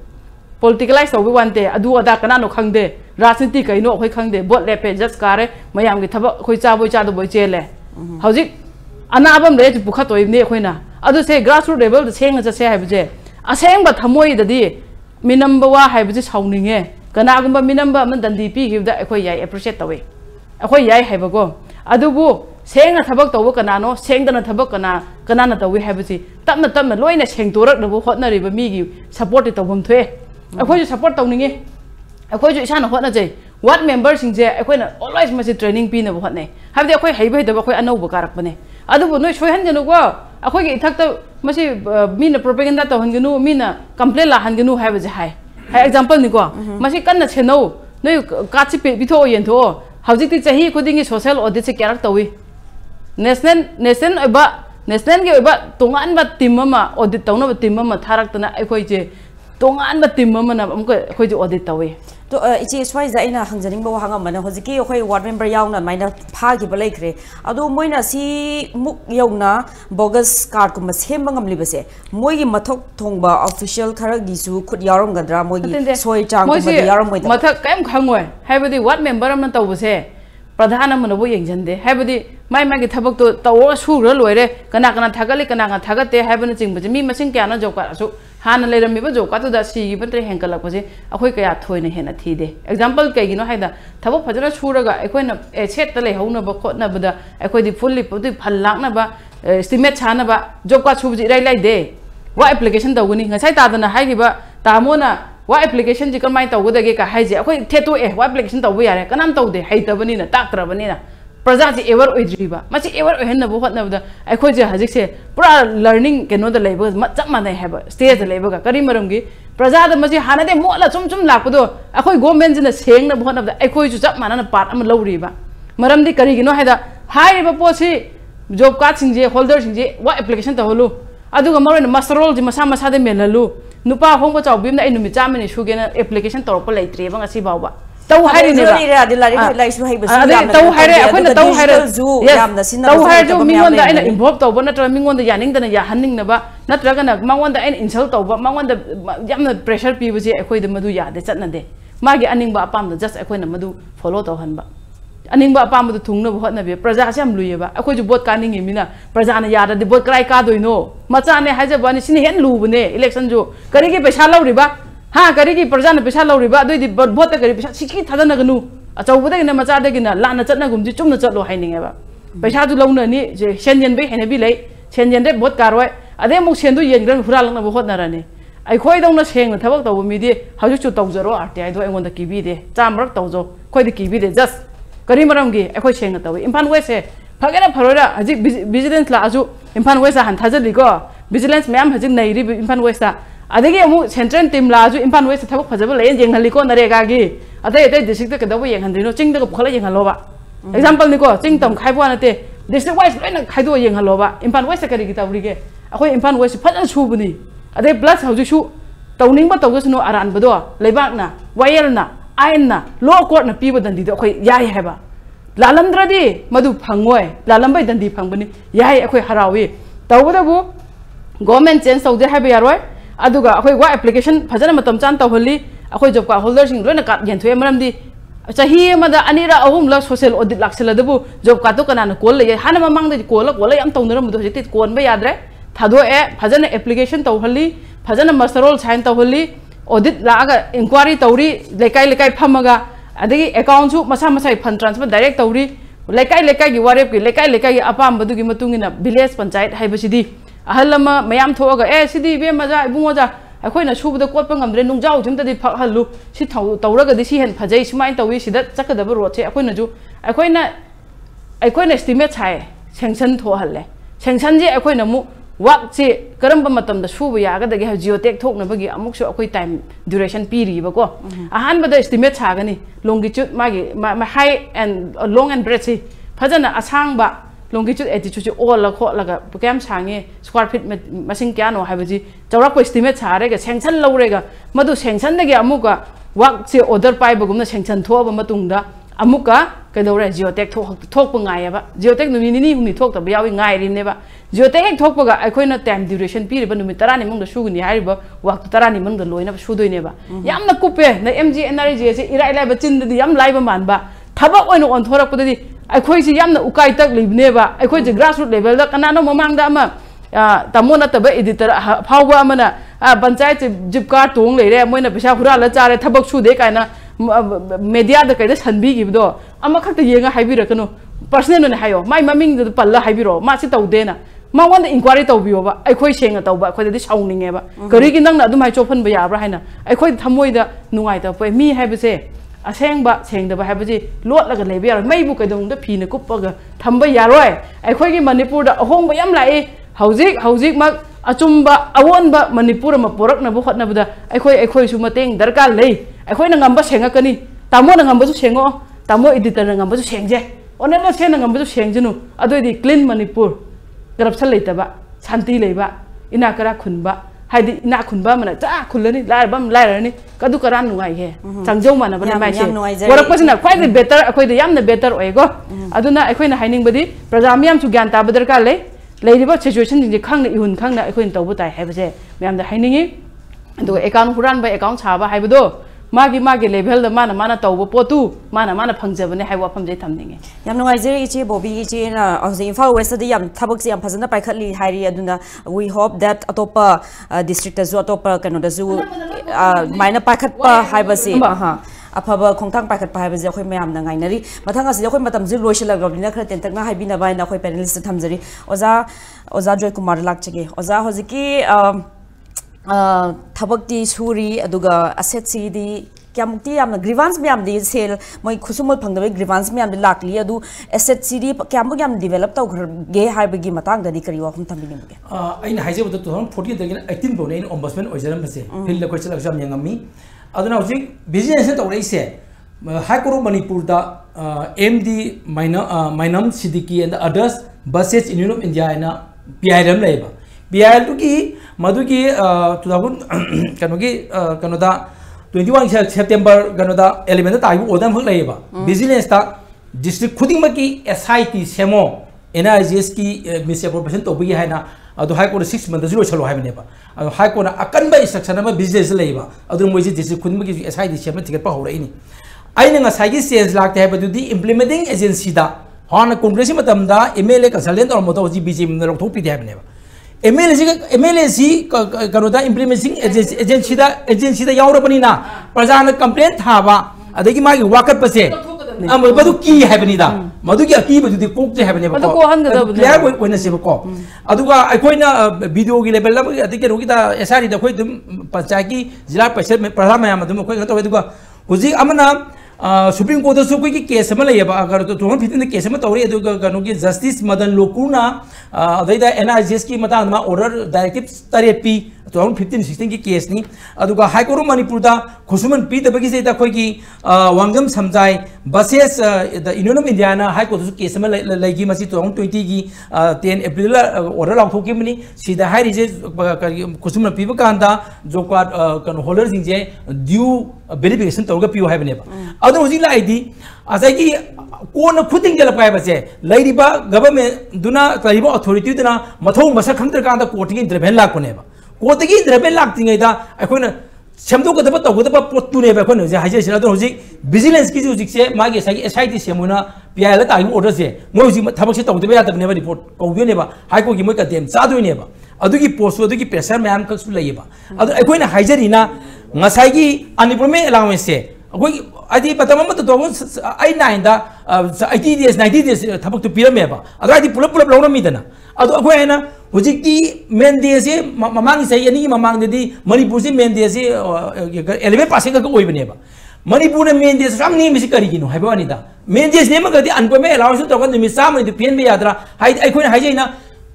पॉलिटिकलाइज तौबे वानते अदु अदा कनानो खंगदे राजनीति कइनो अखोइ खंगदे बोट लेपे जस्ट कारे मयाम गी थबक अखोइ चाबोय चादबोय चेले हौजिक अनाबम ले पुखतोइबने अखोइना अदु से ग्रास रूट लेवल सेंग जसे हाइबजे असेंबा थमोइ ददी मिनम्बा वा हाइबजे साउनिंगे कनागुम्बा मिनम्बा मन दंदी पीगिबदा अखोइ याय एप्रिशिएट तौवे अखोइ याय हाइबगो अदुबु सेंगना थबक तौबो कनानो सेंगदना थबक कनाना तौवे हाइबजी तपना लोइना सेंगतोरकनबो होतनरिबा मीगी सपोर्ट तौबम थोए अखोइ सपोर्ट तौनिंगे अखोइ जो इसाना होतनजै वार्ड मेंबर सिंजे अखोइना ऑलवेज मसी ट्रेनिंग पीनबो होतनै हाबदि अखोइ हाइबैदबा अखोइ अनौबो कारकपने अदुबो नोइ सोयहनगनुको अखोइ गी इथक्ता मसी मीना प्रोपेगेंडा तौहनगनु मीना कंप्लेन लाहनगनु हाइबजे हाइ एग्जांपल निको मसी कन्ना छेनौ नोइ काछि पे बिथो येनथो हौजिकति चाहि खुदिंगी सोशल ऑडिट से क्यारक तौई नेशनल के ओइबा तोंगानबा टीम अमा ऑडिट तौनबा टीम अमा थारक्तना अखोइ जे तोंगानबा टीम अमना अमको अखोइ जे ऑडिट तौई तो इचे स्वाइज आइना हंजनिंग बो हांगा मन होजिकी अखोइ वार्ड मेंबर याउना माइना फागी बलैखरे अदो मोइना सी मुक यौना बोगस कार्ड को मसेम बंगमलिबसे मोइगी मथक थोंबा ऑफिशियल खरगिसु खुद यारमगद्रा मोइगी सोइ चांग को यारम मोइ मथक कायम खंगोय हाइबदि वार्ड मेंबर अमना तौबसे प्रधान अमनबो यंजनदे हाइबदि माइमागी थबक तो तौ सुर लोइरे कना थागले कना थागते हाइबन चिंगबजे मी मसिंग क्याना जोकासु हाना लेरमीबा जोकातुदा सिगी बत्रे हेंकलकपजे अखोइ कया थोइना हेना थीदे एग्जांपल कइगिनो हाइदा थबक फजरा सुरगा अखोइना एसेट तले हौनबा खोटनबदा अखोइदि फुल्ली पुदि फल लाकनबा एस्टिमेट छानबा जोका सुबजि इराइ लाइदे वा एप्लीकेशन तौगनी ngasai तादना हाइरिबा तामोना वा एप्लीकेशन जी कमाई तौगदगे का हाइजे अखोई थेतो ए वा एप्लीकेशन तौबो यारे कनाम तौदे हैतबनिना ताक्त्रबनिना प्रजा जी एवर ओइद्रिबा मची एवर ओहनबो हतनबदा अखोई जे हजिसे पूरा लर्निंग केनोदा लेबो चप मानै हैबा स्टेज लेबगा करी मरमगी प्रजा द मची हानदे मोला चुम चुम लापदो अखोई गवर्नमेंट जिना सेंगना बहनबदा अखोई जु चप मानना पार्ट अम लौरिबा मरमदी करिगिनो हैदा हाइरिबा पोसी जॉब कार्ड सिंजे होल्डर सिंजे वा एप्लीकेशन तहलु अदुगा मरोन मास्टरोल जी मसा मसा दे मेललु नुपा होंगो चाउबिमना नुमि चामने सुगेना एप्लीकेशन तौरप लेत्रेबा ngasi बावबा तौ हाइरिनेबा लाइसु हाइबसु तौ हाइरे अखोइना तौ हाइरे यामना सिन्ना तौ हाइरे जो मिंगोंदा आइना इन्वॉल्व तौबा नत्र मिंगोंदा यानिंगदना या हन्निंगनबा नत्रगना मांगोंदा आइना इंसल्ट तौबा मांगोंदा यामना प्रेशर पीबजे अखोइदा मदु यादे चटनदे मागी अनिंगबा अपामदा जस्ट अखोइना मदु फॉलो तौहनबा अनिंगबा अपामदा थुंगनबो हतनबे प्रजा से हम लुयेबा अखोइजु बोट कानिंगे मिना प्रजाना याददि बोट क्राइ कादोइनो मचाने हाइजबानि सिनि हेन लुबने इलेक्शन जो करिगे पैसा लौरिबा हाँ करीगी प्रजा ने पैसा लौरिबा अदुइदि भोट करी पैसा सिकी थादनगनु अचौबदगिना मचादगिना लाना चटनगुमजि चुमना चटलो हाइनिंगेबा पैसा जु लौननि जे सेनयन बे हेनेबि लै सेनयन दे भोट कारवाय अदे मुक सेनदु येनग्रन हुरालंगना होतनारानि अखोइ दौना सेंगना थबक तौबो मिदि हजु तौजरो आरटीआई दो एंगोंदा किबिदे चामरक तौजो खोइदि किबिदे जस्ट करी मरमगी अखोइ सेंगना तौबे इम्फाल वेस्ट फगेरा फरोरा हजि विजिलेंस लाजु इम्फाल वेस्ट हान थाजलिको विजिलेंस मैम हजि नैरि इम्फाल वेस्ट अदगी अमु सेंट्रल टीम लाजु इम्फाल वेस्ट थबक फजबो लेन जेंगहलिको नरेगागी अतै अतै डिस्ट्रिक्ट कदबो येंहनद्रिनो चिंगदग फखला येंहलोबा एग्जांपल निको चिंग तम खाइबो नते डिस्ट्रिक्ट वाइज लोइना खाइदो येंहलोबा इम्फाल वेस्ट करिगी तौरिगे अखोइ इम्फाल वेस्ट फजन सुबनी अदै प्लस हौजिसु तौनिंगबा तौगसनो अरानबदो लेबाकना वायरना आयनना लो कोर्टना पीबो दंदिदो अखोइ याय हैबा लालमद्रदी मदु फंगोय लालमबै दंदी फंगबनी याय अखोइ हरावी तौबदबु गवर्नमेंट चेंज तौदे हैबा यारोय अदुगा अखोइ वा एप्लीकेशन फजन मतम चान तौहली अखोइ जॉब कार्ड होल्डर सिंग लोइना कार्ड येनथोय मरमदी चाही अमदा अनिरा अहुमला सोशल ऑडिट लाक्सलदबु जॉब कार्ड तो कनाना कोल ले हाना ममांगद कोल याम तौनरमदो हजिति कोनबा याद्रे थादोए फजन एप्लीकेशन तौहली फजन मास्टरोल साइन तौहली ऑडिट लागा इंक्वायरी तौरी लेकाई लेकाई फमगा अदगी अकाउंट सु मसा मसा फंड ट्रांसफर डायरेक्ट तौरी लेकाई लेकाई की वारेप की लेकाई अपामबदुगी मतुंगिना विलेज पंचायत हाइबसिदी अहलमा मयाम थोगा ए सिदी बे मजा इबुंगोजा अखोइना सुबदा COTPA ngamdre nungjaw jimtadi phakhallu si tawragadi si hen phajai sumai tawi sida chakadaba road che akoina ju akoina estimate chai sanction thohalle sanction je akoina mu work che karamba matamda suba yagadagi ha geotech thoknabagi amuksu akoi time duration piri ba ko ahan bada estimate chagani longitude magi high and long and breadth si phajana asang ba longitude attitude all la kho laga kem sange square feet masing kya no habaji chawra ko estimate chare ga sanction lawrega madu sanction dagi amuka work se order pai bagumna sanction thoba matungda amuka kadore geotech thok ngai ba geotech numi ni humi thok ta yawi ngai rin ba geotech hek thok ga akoina time duration pi ba numi 30 ni mungda suguni hariba work 30 ni mungda loina sudoi ne ba yamna kupe na MGNREGA se ira ila ba chin di yam lai ba man ba thaba oino on thorak pudadi अखोई से यामना उकाई तक लिबनेबा अखोई जे grassroot level दा कनानो ममांगदा अमा तमोना तब editor फावबा अमना panchayat zip card तोंग लेरे Moina पैसा हुराला चारे थबक सुदे कायना मीडिया दा कइदा सनबिगिबदो अमा खक्ता येंगा हाइबिरकनो पर्सनल ने हायो माइ ममिंग दा पल्ला हाइबिरो मासि तौदेना मावंदा इंक्वायरी तौबियोबा अखोई सेंगा तौबा अखोइदि साउनिंगेबा करिगि नंगना अदुमाइ चोफनबा याब्रा हाइना अखोइ थमोइदा नुंगाइता पय मी हाइबसे असेंबा सेंगदबा हाइबजी लोटलगा लेबे यार मैबु कइदोंदा फीना कुप्पगा थंबा यारोय अखोइगी मणिपुर दा अहोंबा याम लाए हौजिक मक अचुंबा अवोनबा मणिपुर म पोरकनबो हटनबदा अखोइ सु मतेंग दरकार लेई अखोइना ngamba सेंगकनी तामो ना ngamba सु सेंगो तामो एडिटर ना ngamba सु सेंगजे ओनेला सेना ngamba सु सेंगजनु अदोइदि क्लीन मणिपुर करप्शन लेतबा शांति लेबा इनाकरा खुनबा हाइदि इना खुनबा मना चा खुलनी लारबम लारनी कदु करान नुगाई हे चांगजौ माना बने माइसे वरकपसिना क्वाइट बेटर अखोइदि यामना बेटर ओएगो अदुना अखोइना हाइनिंगबदि प्रजा मियाम सु ज्ञान ताब दरकार लेरिबा सिचुएशन जिंजे खांगना इहुन खांगना अखोइन तौबु ताइ हाइबसे मियामदा हाइनिंगी अदु अकाउंट हुरानबा अकाउंट साबा हाइबदो मागी लेवल दा माना तौबो पोतु माना फंगजबने हाइ वाफम जे थमनिंगे याम नुगाइजे इचे बोबी इचे ना अजे इम्फाल वेस्ट दा याम थबक से याम फजना पाइखली हाइरि अदुना वी होप दैट अतोपा डिस्ट्रिक्ट दा जु अतोपा कनो दा जु माइना पाइखतपा हाइबसे अफब खोंथांग पाइखतपा हाइबसे अखोइ मयाम ना गाइनरी मथांग असे अखोइ मतम जु लोइसलगबनिना खरा तेंतकना हाइबिना बाइना अखोइ पैनलिस्ट थमजरी ओजा जोयकुमार लाक्चगे ओजा होजिकी ꯊꯕꯛꯇꯤ ꯁꯨꯔꯤ ꯑꯗꯨꯒ ꯑꯁꯦꯠꯁꯤꯗꯤ ꯀꯌꯥꯃꯨꯛꯇꯤ ꯌꯥꯝꯅ ꯒ꯭ꯔꯤꯚꯥꯟꯁ ꯃꯌꯥꯝꯗꯤ ꯁꯦꯜ ꯃꯣꯏ ꯈꯨꯠꯁꯨꯃꯜ ꯐꯪꯗꯕ ꯒ꯭ꯔꯤꯚꯥꯟꯁ ꯃꯌꯥꯝꯗꯤ ꯂꯥꯛꯂꯤ ꯑꯗꯨ ꯑꯦꯁꯦꯠꯁꯤꯗꯤ ꯀꯌꯥꯃꯨꯛ ꯌꯥꯝ ꯗꯤꯚꯦꯂꯞ ꯇꯧꯈ꯭ꯔꯒꯦ ꯍꯥꯏꯕꯒꯤ ꯃꯇꯥꯡꯗꯗꯤ ꯀꯔꯤ ꯋꯥꯐꯝ ꯊꯝꯕꯤꯅꯤꯡꯕꯒꯦ ꯑꯩꯅ ꯍꯥꯏꯖꯕꯗ 2014 18 ꯐꯥꯎꯅ ꯑꯩꯅ ꯑꯣꯝꯕꯁꯃꯦꯟ ꯑꯣꯏꯖꯔꯝꯕꯁꯦ ꯐꯤꯜꯗ ꯑꯩꯈꯣꯏ ꯆꯠꯂꯒꯁꯨ ꯌꯥꯝ ꯌꯦꯡꯉꯝꯃꯤ ꯑꯗꯨꯅ ꯍꯧꯖꯤꯛ ꯕꯤꯖꯤꯅꯦꯁꯅ ꯇꯧꯔꯛꯏꯁꯦ ꯍꯥꯏ ꯀꯣꯔꯠ ꯃꯅꯤꯄꯨꯔꯗ MD Mainam Siddiqui and others buses in Union of India and PIRM labor. PIL to ki Maduki 21 September Ganoda element I Odam labor. Business district Kudimaki SIT Semo NIGSki misappropriation to be Hana. The High Court 6 months zero shall have never. High Court a Kanba instruction of business labor. Otherwise, this couldn't make SIT Semo to get power any. I know a side sales like to have to the implementing agency da on a congress matamda MLA consultant or motor GBG in the Topi have never. MLAC Canada implementing agency da Europanina, Prazana complaint hava, a they might walk up a say. Maduki Habanida, Maduki key to the cook to have never when I say a call. Aduga, I coin a video level, I think Esari the Quatum Pachaki, Zila Prasama, Maduka, Uzi Amana. Supreme Court so quick case Malaya to fit in the case of Justice Madan Lokuna, they the NIGSki Matama order directives therapy to 15 case ni Aduga High Court Manipurda, Kusuman P the Bagizeta Koiki, Wangam Samzai, buses the Union of Indiana, High Court case like Masi to 20 10 April order of Pokemini, see the high reaches Kusuma people Kanda, Jokwat holders in J due verification to Pio have never. Otherwise, ID as I go putting the privacy, Lady government do not authority to Mato Masakanta quoting in the Bella Coneva. Quoting in the Bella Tingada, I couldn't Shamduka the Bato with the put to never business Kizu, Maggie SIT Semuna, Piala time orders here. Mosi Tabasita of the Beata never report, Never, I could give them Sadu never. Aduki post, Aduki Pesa, Mam Cox to Labor. I went a Hajarina, Masagi, unemployment allowance. I did, but the moment the dogs I 9 80 days, 90 days, Tabak to Pirameba. I tried to pull up Midana. Aduana, Hujiki, Mendese, Mamang say any among the Manipuri Mendese, elevate passing a go even never. Manipur Mendes, some name is Carigino, Habanida. Mendes never got the unemployment allowance to talk to Miss Sam in the PNB Adra. I couldn't Hajina.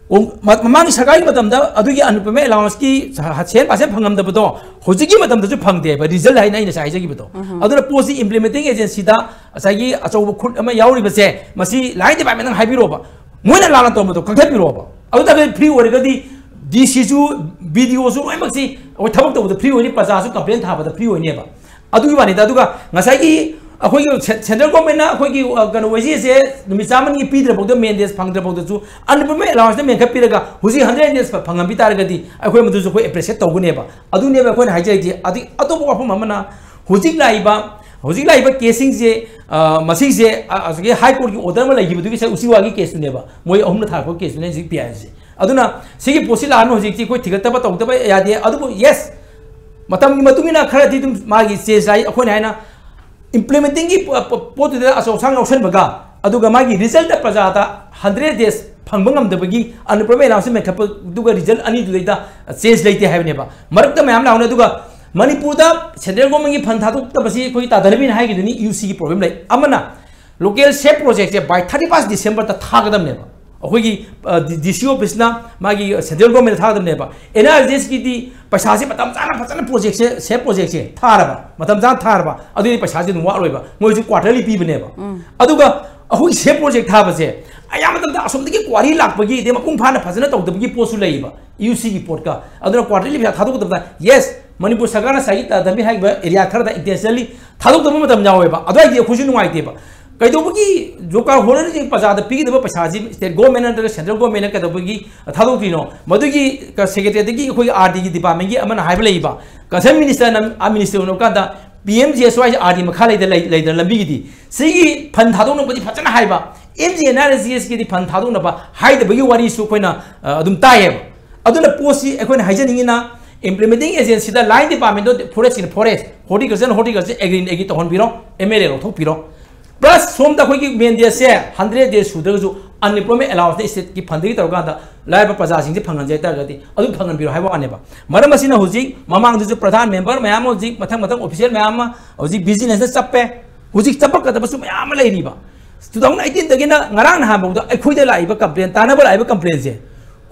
Mamang Sagai Madam, Aduki unemployment allowance had said Pasam the Bodo, Hojiki Madam the Pang there, but result I know is Isagibo. Other post implementing agency that Asagi, as over Yauri say, Masi, light department and Habiroba. When a Lana Tomato, Contapiroba. I would have pre ordered this issue videos, I must say, or talk to the pre order Pazazo complaint have the pre or never. Aduani Daduga, Masagi. Central government say the Misamani Peter about the Mendes Pangabo to unemployment allowance them make a Piraga, who's 100 years for Pangapitargati, I went to a preset of Guneva. I do never when hijack at the Autopo Mamana, Huzik Laiba casing, Masise, as a high court order like you do Usiwagi case never, Moy Omnatako case in PIC. Aduna, Sigi Posila, no Ziki, Tigatabat of the Adu, yes. Matamina Karatim Magi says, I implementing it put as a sang of Senbaga, Adugamagi result of Pazata, 100 days, Pangam the Bagi, and the Premier House make up do a result, I need to later, says later have never. Mark the Mamma Duga, Manipurda, Central Government Pantatu, Tabasi, Dhanabir High, you see problem like Amana. Local shape project by 31st December, the Tagadam never. Hogi, the show Pisna, Magi, Central Government Tadam never. And I just get the Pasasi Patam project, shape project, Taraba, Matamzan Taraba, Adu Pasasi in Warrior, Moji quarterly people never. Aduga, a whole shape project Tabase. I am something quarry lap, they Mapumpana Pasana of the Bigi Post labor. You see Portka, other quarterly Tadu. Yes, Manipur Sagana Saita, the Mihag area Karda intentionally, Tadu the moment of Naweba, other the Kushun White paper. Kaidobugi, Joka Horror Paza, the Pig of Pasasi, State Government and the Central Government Katabugi, Tadukino, Madugi, Secretary, RTI Department, Aman Hableba, Kasam Minister and Minister Nokanda, PMGSY RD Makali later Lambidi, Sigi Pantadon, but the Patana Haiba, MGNREGA the Pantadonaba, hide the Bagiwari Supena, Dum Tayeb. Aduna Posi, Equan Hajanina, implementing agency, the line department, forest in forest, horticulture, agreeing Egit on Biro, MLA or Topiro. Plus सोम तक कोई man days से 100 days सुदरगसु unemployment allowance state की funding तौरकांदा लाइव प्रजा सिंह फंगन तारगदी अदु फंगन बिरो हाइबा वानेबा मरम असिना हुजिक ममांग दुजु प्रधान मेंबर मयाम हुजिक मथंग मथंग ऑफिशियल मयाम हुजिक बिजनेस चप्पे हुजिक चप्पक कदबसु मयाम लेरिबा 2018 दगिना ngarang na habong अखोइदा लाइबा कंप्लेन तानाबा लाइबा कंप्लेन से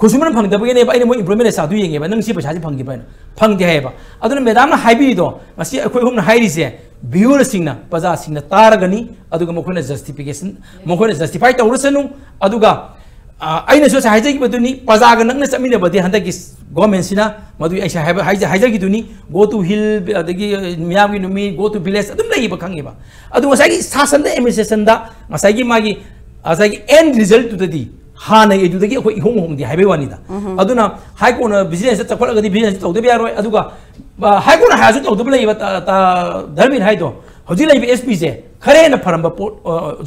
खुसुमन फंगदबगेने अइने मो इम्प्रूवमेंट सादु येंगेबा नंग सि पैसा फंगिबा फंगदे हाइबा अदुना मैडम ना हाइबिदो मसि अखोइ हुम हाइरिसे व्यूअर सिंगना प्रजा सिंगना तारगनी अदुगा मखोना जस्टिफिकेशन मखोना जस्टिफाई तौरसनु अदुगा अइना सो हाइजगी बदुनी प्रजागा नंगना चमिने बदे हंदगी गवर्नमेंट सिना मदु ऐसा हाइजगी दुनी गो टू हिल अदगी मियागी नुमी गो टू विलेज अदुम लैबा खंगेबा अदु मसागी शासन द एडमिनिस्ट्रेशन दा मसागी मागी असागी एंड रिजल्ट टुददी हाना एदुदगी अखोइ इहोंग होंगदी हाइबे वानीदा अदुना हाइकोन बिजनेस चखलगदी बिजनेस तौदबे यारोय अदुगा हाइकोन हाजु तौदबे लैबा ता धर्मिन हाइदो हौजी लैबे एसपी से खरे न फरम पोट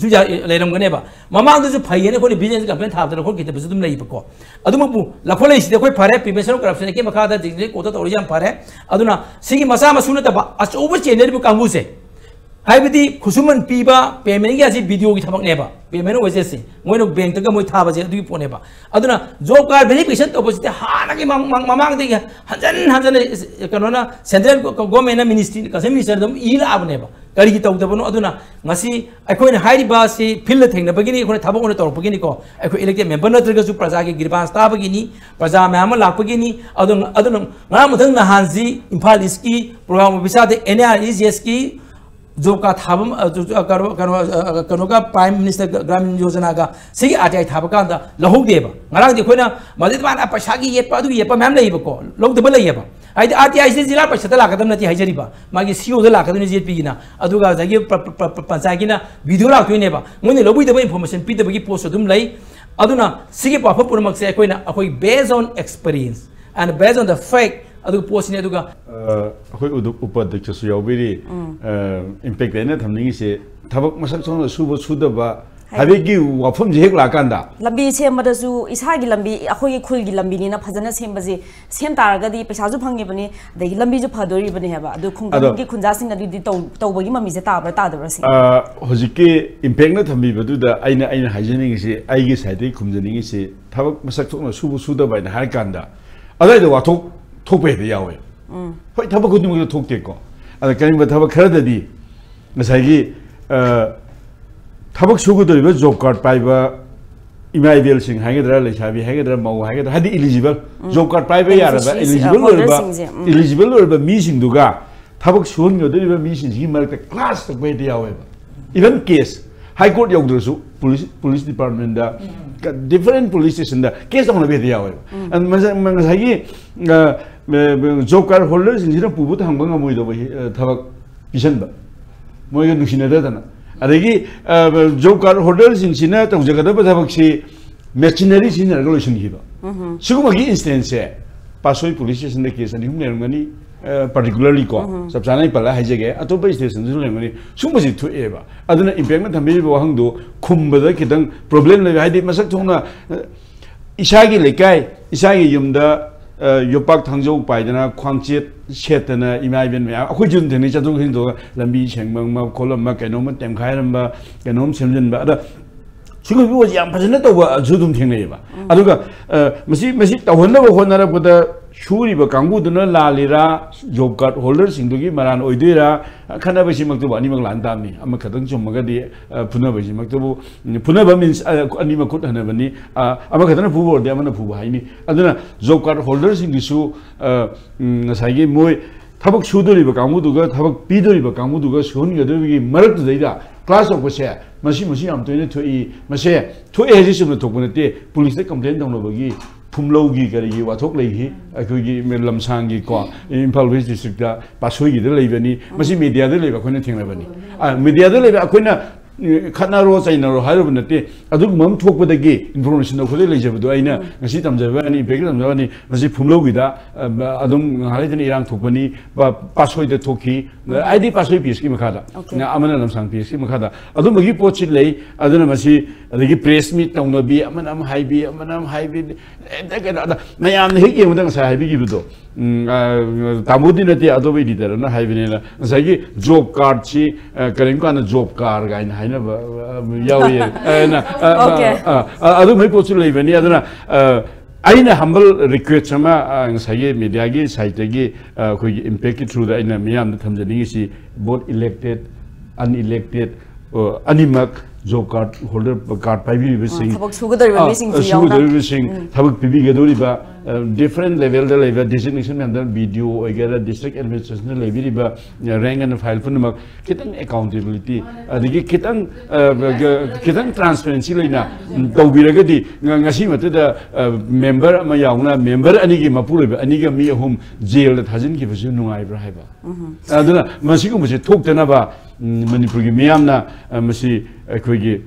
जुजा लेरमगनेबा ममांग दु फैयेने कोनी बिजनेस कंप्लेन थाबदन खो किते बसुदुम लैबको अदुमपु लखोलै सिदे कोइ फरे प्रिवेंशन करप्शन के मखादा जिंगले कोता तौरि जाम फरे अदुना सिगी मसा मसुना तबा अचोब चेनेरबु कांगुसे हाइबदी खुसुमन पीबा पेमेंट की अजी वीडियो की थबक नेबा पेमेंट वजह से मोइनो बैंक तक मोइ थाबा जे दुगी पोनेबा अदुना जॉब कार्ड वेरिफिकेशन तोबसिते हाना के ममांग दे हजन कनोना सेंट्रल गवर्नमेंट मिनिस्ट्री कसम मिनिस्टर दम इला आबनेबा करी की तौदबनो अदुना ngasi अखोइन हाइरिबा से फिल थेंगनबगिनी अखोइन थबक ओने तौरपगिनी को अखो इलेक्टेड मेंबर नत्रगसु प्रजा के गिरबांस ताबगिनी प्रजा मैम लापगिनी अदुन ngam मथंग नहानजी इम्फाल इसकी प्रोग्राम विसादे एनआरईजीएस की जो का थाबम कनो का प्राइम मिनिस्टर ग्रामीण योजना का सही RTI थाबकांदा लहोगदेबा ngara de khoina madit ban पैसा की येपा दु येपा मैम लैबको लोगदब लैबा आइद आरटीआई से जिला परिषद लाकदम नति हाइजरिबा मागी सीओ द लाकदम जेपी गिना अदुगा जागी पंचायत गिना वीडियो लाक्तोइनेबा मोने लबुइदबा इन्फॉर्मेशन पीदबगी पोस्ट अदुम लै अदुना सिगे पाफा पुरमक से कोइना अखोइ based on experience and based on the fact अदुगा पोस्टने अदुगा अखोइ उपाध्यक्ष यावबिरी इम्पैक्ट देना थमनिंगी से थबक मसक सोना सुदबा हाबेगी वाफम जे हेक लाकांदा लंबी सेमदसु इसागी लंबी अखोई खुलगी लंबी ना फजना सेमबजे सेम तारगदी पैसाजु फंगेबनी दगी लंबी जु फदोरिबनी हेबा अदु खुंगगी खुंजासिंग अदुदी तौबगी ममीसे ताबरा तादबरसि होजिके इम्पैक्ट ना थंबी बदुदा आइना हाइजेनिंग से आइगी साइडे खुमजनिंग से थबक मसक सोना सुदबा ना हारकांदा अदाइदो वाथोक थोपे दे यावे होय थबक खुदुम थोकतेको अदा करिंग थबक खरददी मसाइगी थबक सुगदरिबा जॉब कार्ड पाइबा इमाइबेल सिंह हाइगदरा लेसाबी हाइगदरा मौ हाइगदरा हादि एलिजिबल जॉब कार्ड पाइबा यारबा एलिजिबल ओरबा मी सिंगदुगा थबक सुगदरिबा मी सिंगी मरक क्लास तक बेदे यावेबा इवन केस हाई कोर्ट यौद्रसु पुलिस डिपार्टमेंट दा डिफरेंट पुलिस स्टेशन दा केस तौना बेदे यावेबा एंड मसाइगी जॉब कार्ड होल्डर सिंगिना पुबु थांबा ngमोइदबा थबक पिसनबा मोइगा नुसिनदना अदगी जॉब कार्ड होल्डर सिंसिना तौजगदबा थबकसी मेचिनरी सिनरगा लोइसनगिबा सिगुमगी इंस्टेंस से पासोई पुलिस स्टेशन दा केस अनि हुम लेरमगनी particularly ko sabsana pala haijege atopa station ju lemani sumasi thueba aduna impact na thambi bo hangdo khumbada kitang problem le haidi masak thongna isagi lekai isagi yumda yopak thangjau paidana khwangchet setana imaiben me akhoi jun theni chadung hin do lambi chengmang ma kolam ma kenom tem khairam ba kenom semjin ba ada sigo bi was yam phajana to ba judum thengnei ba aduga masi tawhonna ba honara boda shuri ba kangu duna lalira job card holder singdugi maran oidira khana ba simak to ani mak lan tamni ama khadang chummaga di phuna ba simak to phuna ba means ani ma khut hana bani ama khadana phu bor de ama na phu ba haini aduna job card holder singisu ngasai moi thabak sudori ba kangu duga thabak pidori ba kangu duga shon gadori marak deida class of se masi am toine thoi mase thoi heji sum thokbunate police complaint dongno bagi phumlogi gari wathok leihi akogi lamsangi ko Imphal West district da pasoi de leibani masi media de leiba khoina thenglabani media de leiba akoina khana ro chaina ro haru bunate aduk mam thokbadagi information khode leijabdu aina ngasi tamjabani beg tamjabani masi phumlogi da adum halaidani irang thokbani ba pasoi de thokhi id pasoi ps ki makhada amana lamsang ps ki makhada adum bagi pochi lei aduna masi adagi press meet tongnabi amanam haibi mayam ne hege mudang sa haibi gibudo tamudi nati adobe leader na haibi ne la sagi job card chi karim kana job card ga ina haina ba yawi na adu mai pochu leibani aduna aina humble request sama ngai media gi site gi khoi impact through the aina miyam da thamjani si both elected unelected animak job card holder card pai bi sing thabak sugadari sing ji yauna sing thabak pibi gadori ba different level da level designation under video agera district administration level ba rank and file phone mak kitang accountability adigi kitang transparency leina tawbiraga di ngasi mate da member ma yauna member ani gi mapul ba ani ga mi hum jail da thajin ki bisu nungai bra haiba aduna masi ko masi thok tana ba Manipur gi miyamna masi akhoi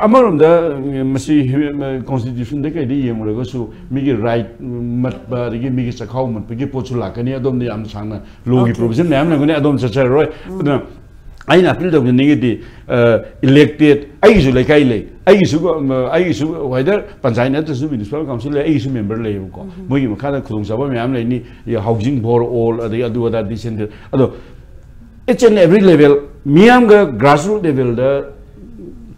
amarom da masi constitution de kai di yemuraga su migi right mat ba gi migi chakhau mat gi pochu lakani adom de am sangna logi provision nam na gune adom chacha roi aina appeal da ni di elected ai su le kai le ai su whether panchayat su municipal council le ai su member le ko mogi makha da khudong saba myam le ni housing for all adu da decent ado each and every level miyam ga grassroots level da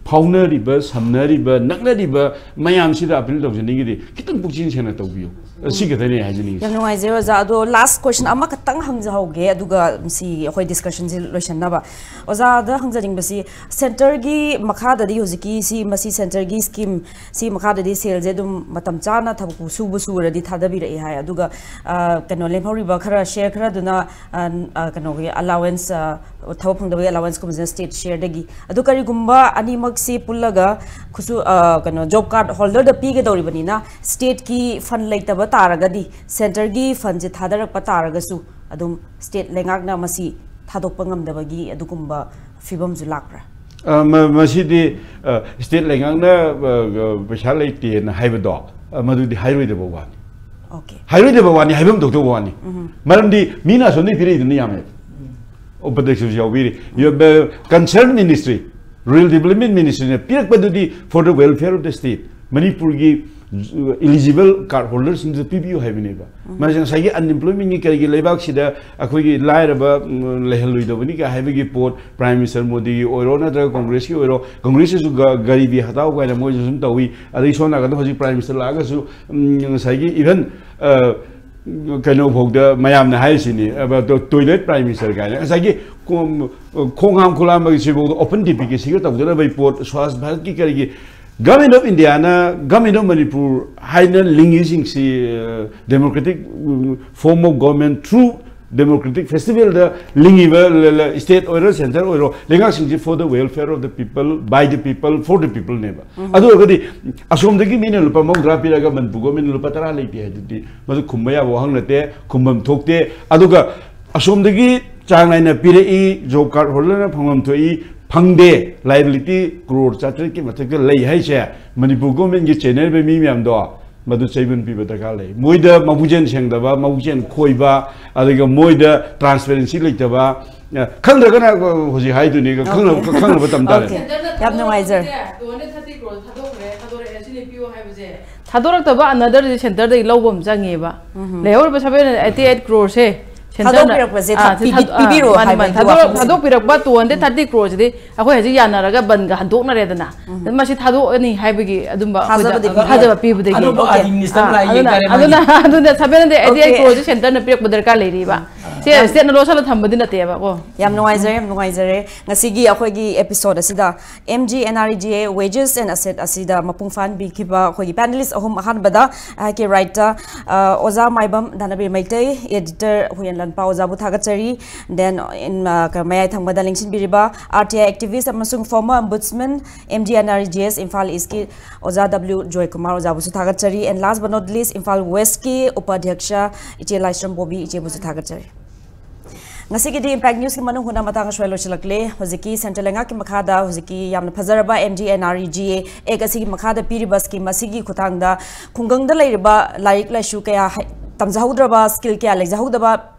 fauna riba samna riba nakna riba mayam sida appeal da ni di kitang pukchin chena tawbiyo sigethani hajini yam noi zero za do last question ama katang hangjahoge aduga si khoi discussion ji lotion na ba oza da hangjading basi center gi makha da di hojiki si masi center gi scheme si makha da di sel je dum matam chana thabu subu sura di thadabi rai hai aduga kano lemhori ba khara share khara duna kano gi allowance thabu phang da allowance ko state share dagi adu kari gumba ani mak si pullaga khusu kano job card holder da pi ge dori bani na state ki fund laitaba taragadi center gi fund je thadarak pa taragasu adum state lengak na masi thadok pangam dabagi adugumba fibam ju lakra masi di state lengak na paisa laite na haibado madu di highway de bawani okay highway de bawani haibam dokto bawani maram di mina sonni pire idni yame Up-Adhyaksha yawiri your concerned ministry rural development ministry ne pirak padudi for the welfare of the state Manipur gi eligible card holders in the PPU have been able. Managing Sagi unemployment in Kagi Labak Sida, Akwigi Lairaba Leheluidovnica, having a port, Prime Minister Modi, or another Congress, or Congresses Garibi Hatau, and Mojum Tawi, Arizona, Prime Minister Lagasu, Sagi, even kind of the Mayam Haisini about the toilet Prime Minister guy. Sagi Kongham Kulama open the secret of the report, Swas Balki Karigi. Government of Indiana, government of Manipur, higher linking democratic form of government through democratic festival, the lingiver state or center or linking for the welfare of the people, by the people, for the people neighbor. Otherwise, assume the given Lupamong Rapida government, Pugomin Lupatara lady, but Kumbaya Wahangate, Kumbam Tokte, Aduga, assume the gi, Changina Pire, job card holder, Pangam to e. Pangde liability crore chatre ki mathak lei hai che Manipur government gi channel be mi myam do madu chaibun pi bataka lei moida mabujen sengda ba mabujen khoiba adiga moida transparency leita ba khangda gana hoji hai du ni khang ba tam dare yap nuaizer 230 crore thadore asini pio hai buje thadorak ta ba another center dai lobom jangi ba lehor ba 788 crore se Hadok pirak ba 230 crores di akhoi haji yanaraga ban ga handok na redana masi thado ani haibagi adumba hajaba pibu de aduna 788 crores center na pirak badar ka leiri ba se state na losala thambadi na te ba ko yam nuaizare ngasigi akhoi gi episode asida MGNREGA wages and asset asida mapung fan bi kiba akhoi gi panelist ahum ahan bada ke writer oza maibam Dhanabir Meetei editor Hueiyen Lanpao Zabu Thagachari, then in Mayai Thambada Lingshin Biriba, RTI Activist, Amasung former Ombudsman, MGNREGA, Imphal Iski, Oza W. Joykumar, Zabu Thagachari, and last but not least, Imphal West Ki, Up-Adhyaksha, Iche Laishram Boby, Iche Busu Thagachari. Ngasigi di impact news ki manung huna matang shwelo chilakle hoziki central nga ki makhada hoziki yamna phazaraba MGNREGA ekasigi makhada piribas ki masigi khutangda khungangda leiriba laik la shu kaya tamjahudraba skill kya lejahudaba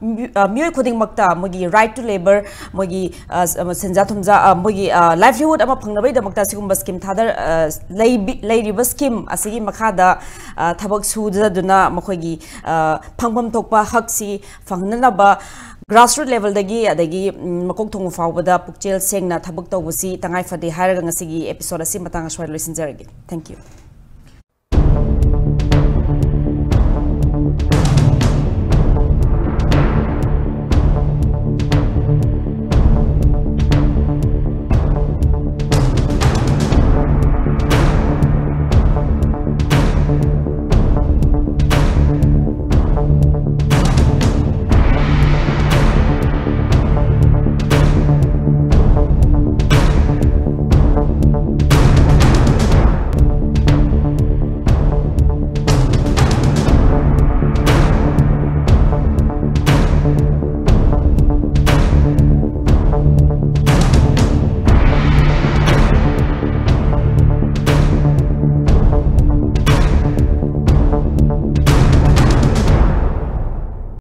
myoy khuding makta mogi right to labor mogi senja thumja mogi livelihood ama phangnabai da makta sigum scheme thadar leiriba scheme asigi makhada thabak su duna makhogi phangbam thokpa haksi phangnana ba grassroots level adagi makok thong fawbada pukchel sengna thabak tawbasi tangai fade haraga ngasigi episode asi matang aswai loisinjarage. Thank you.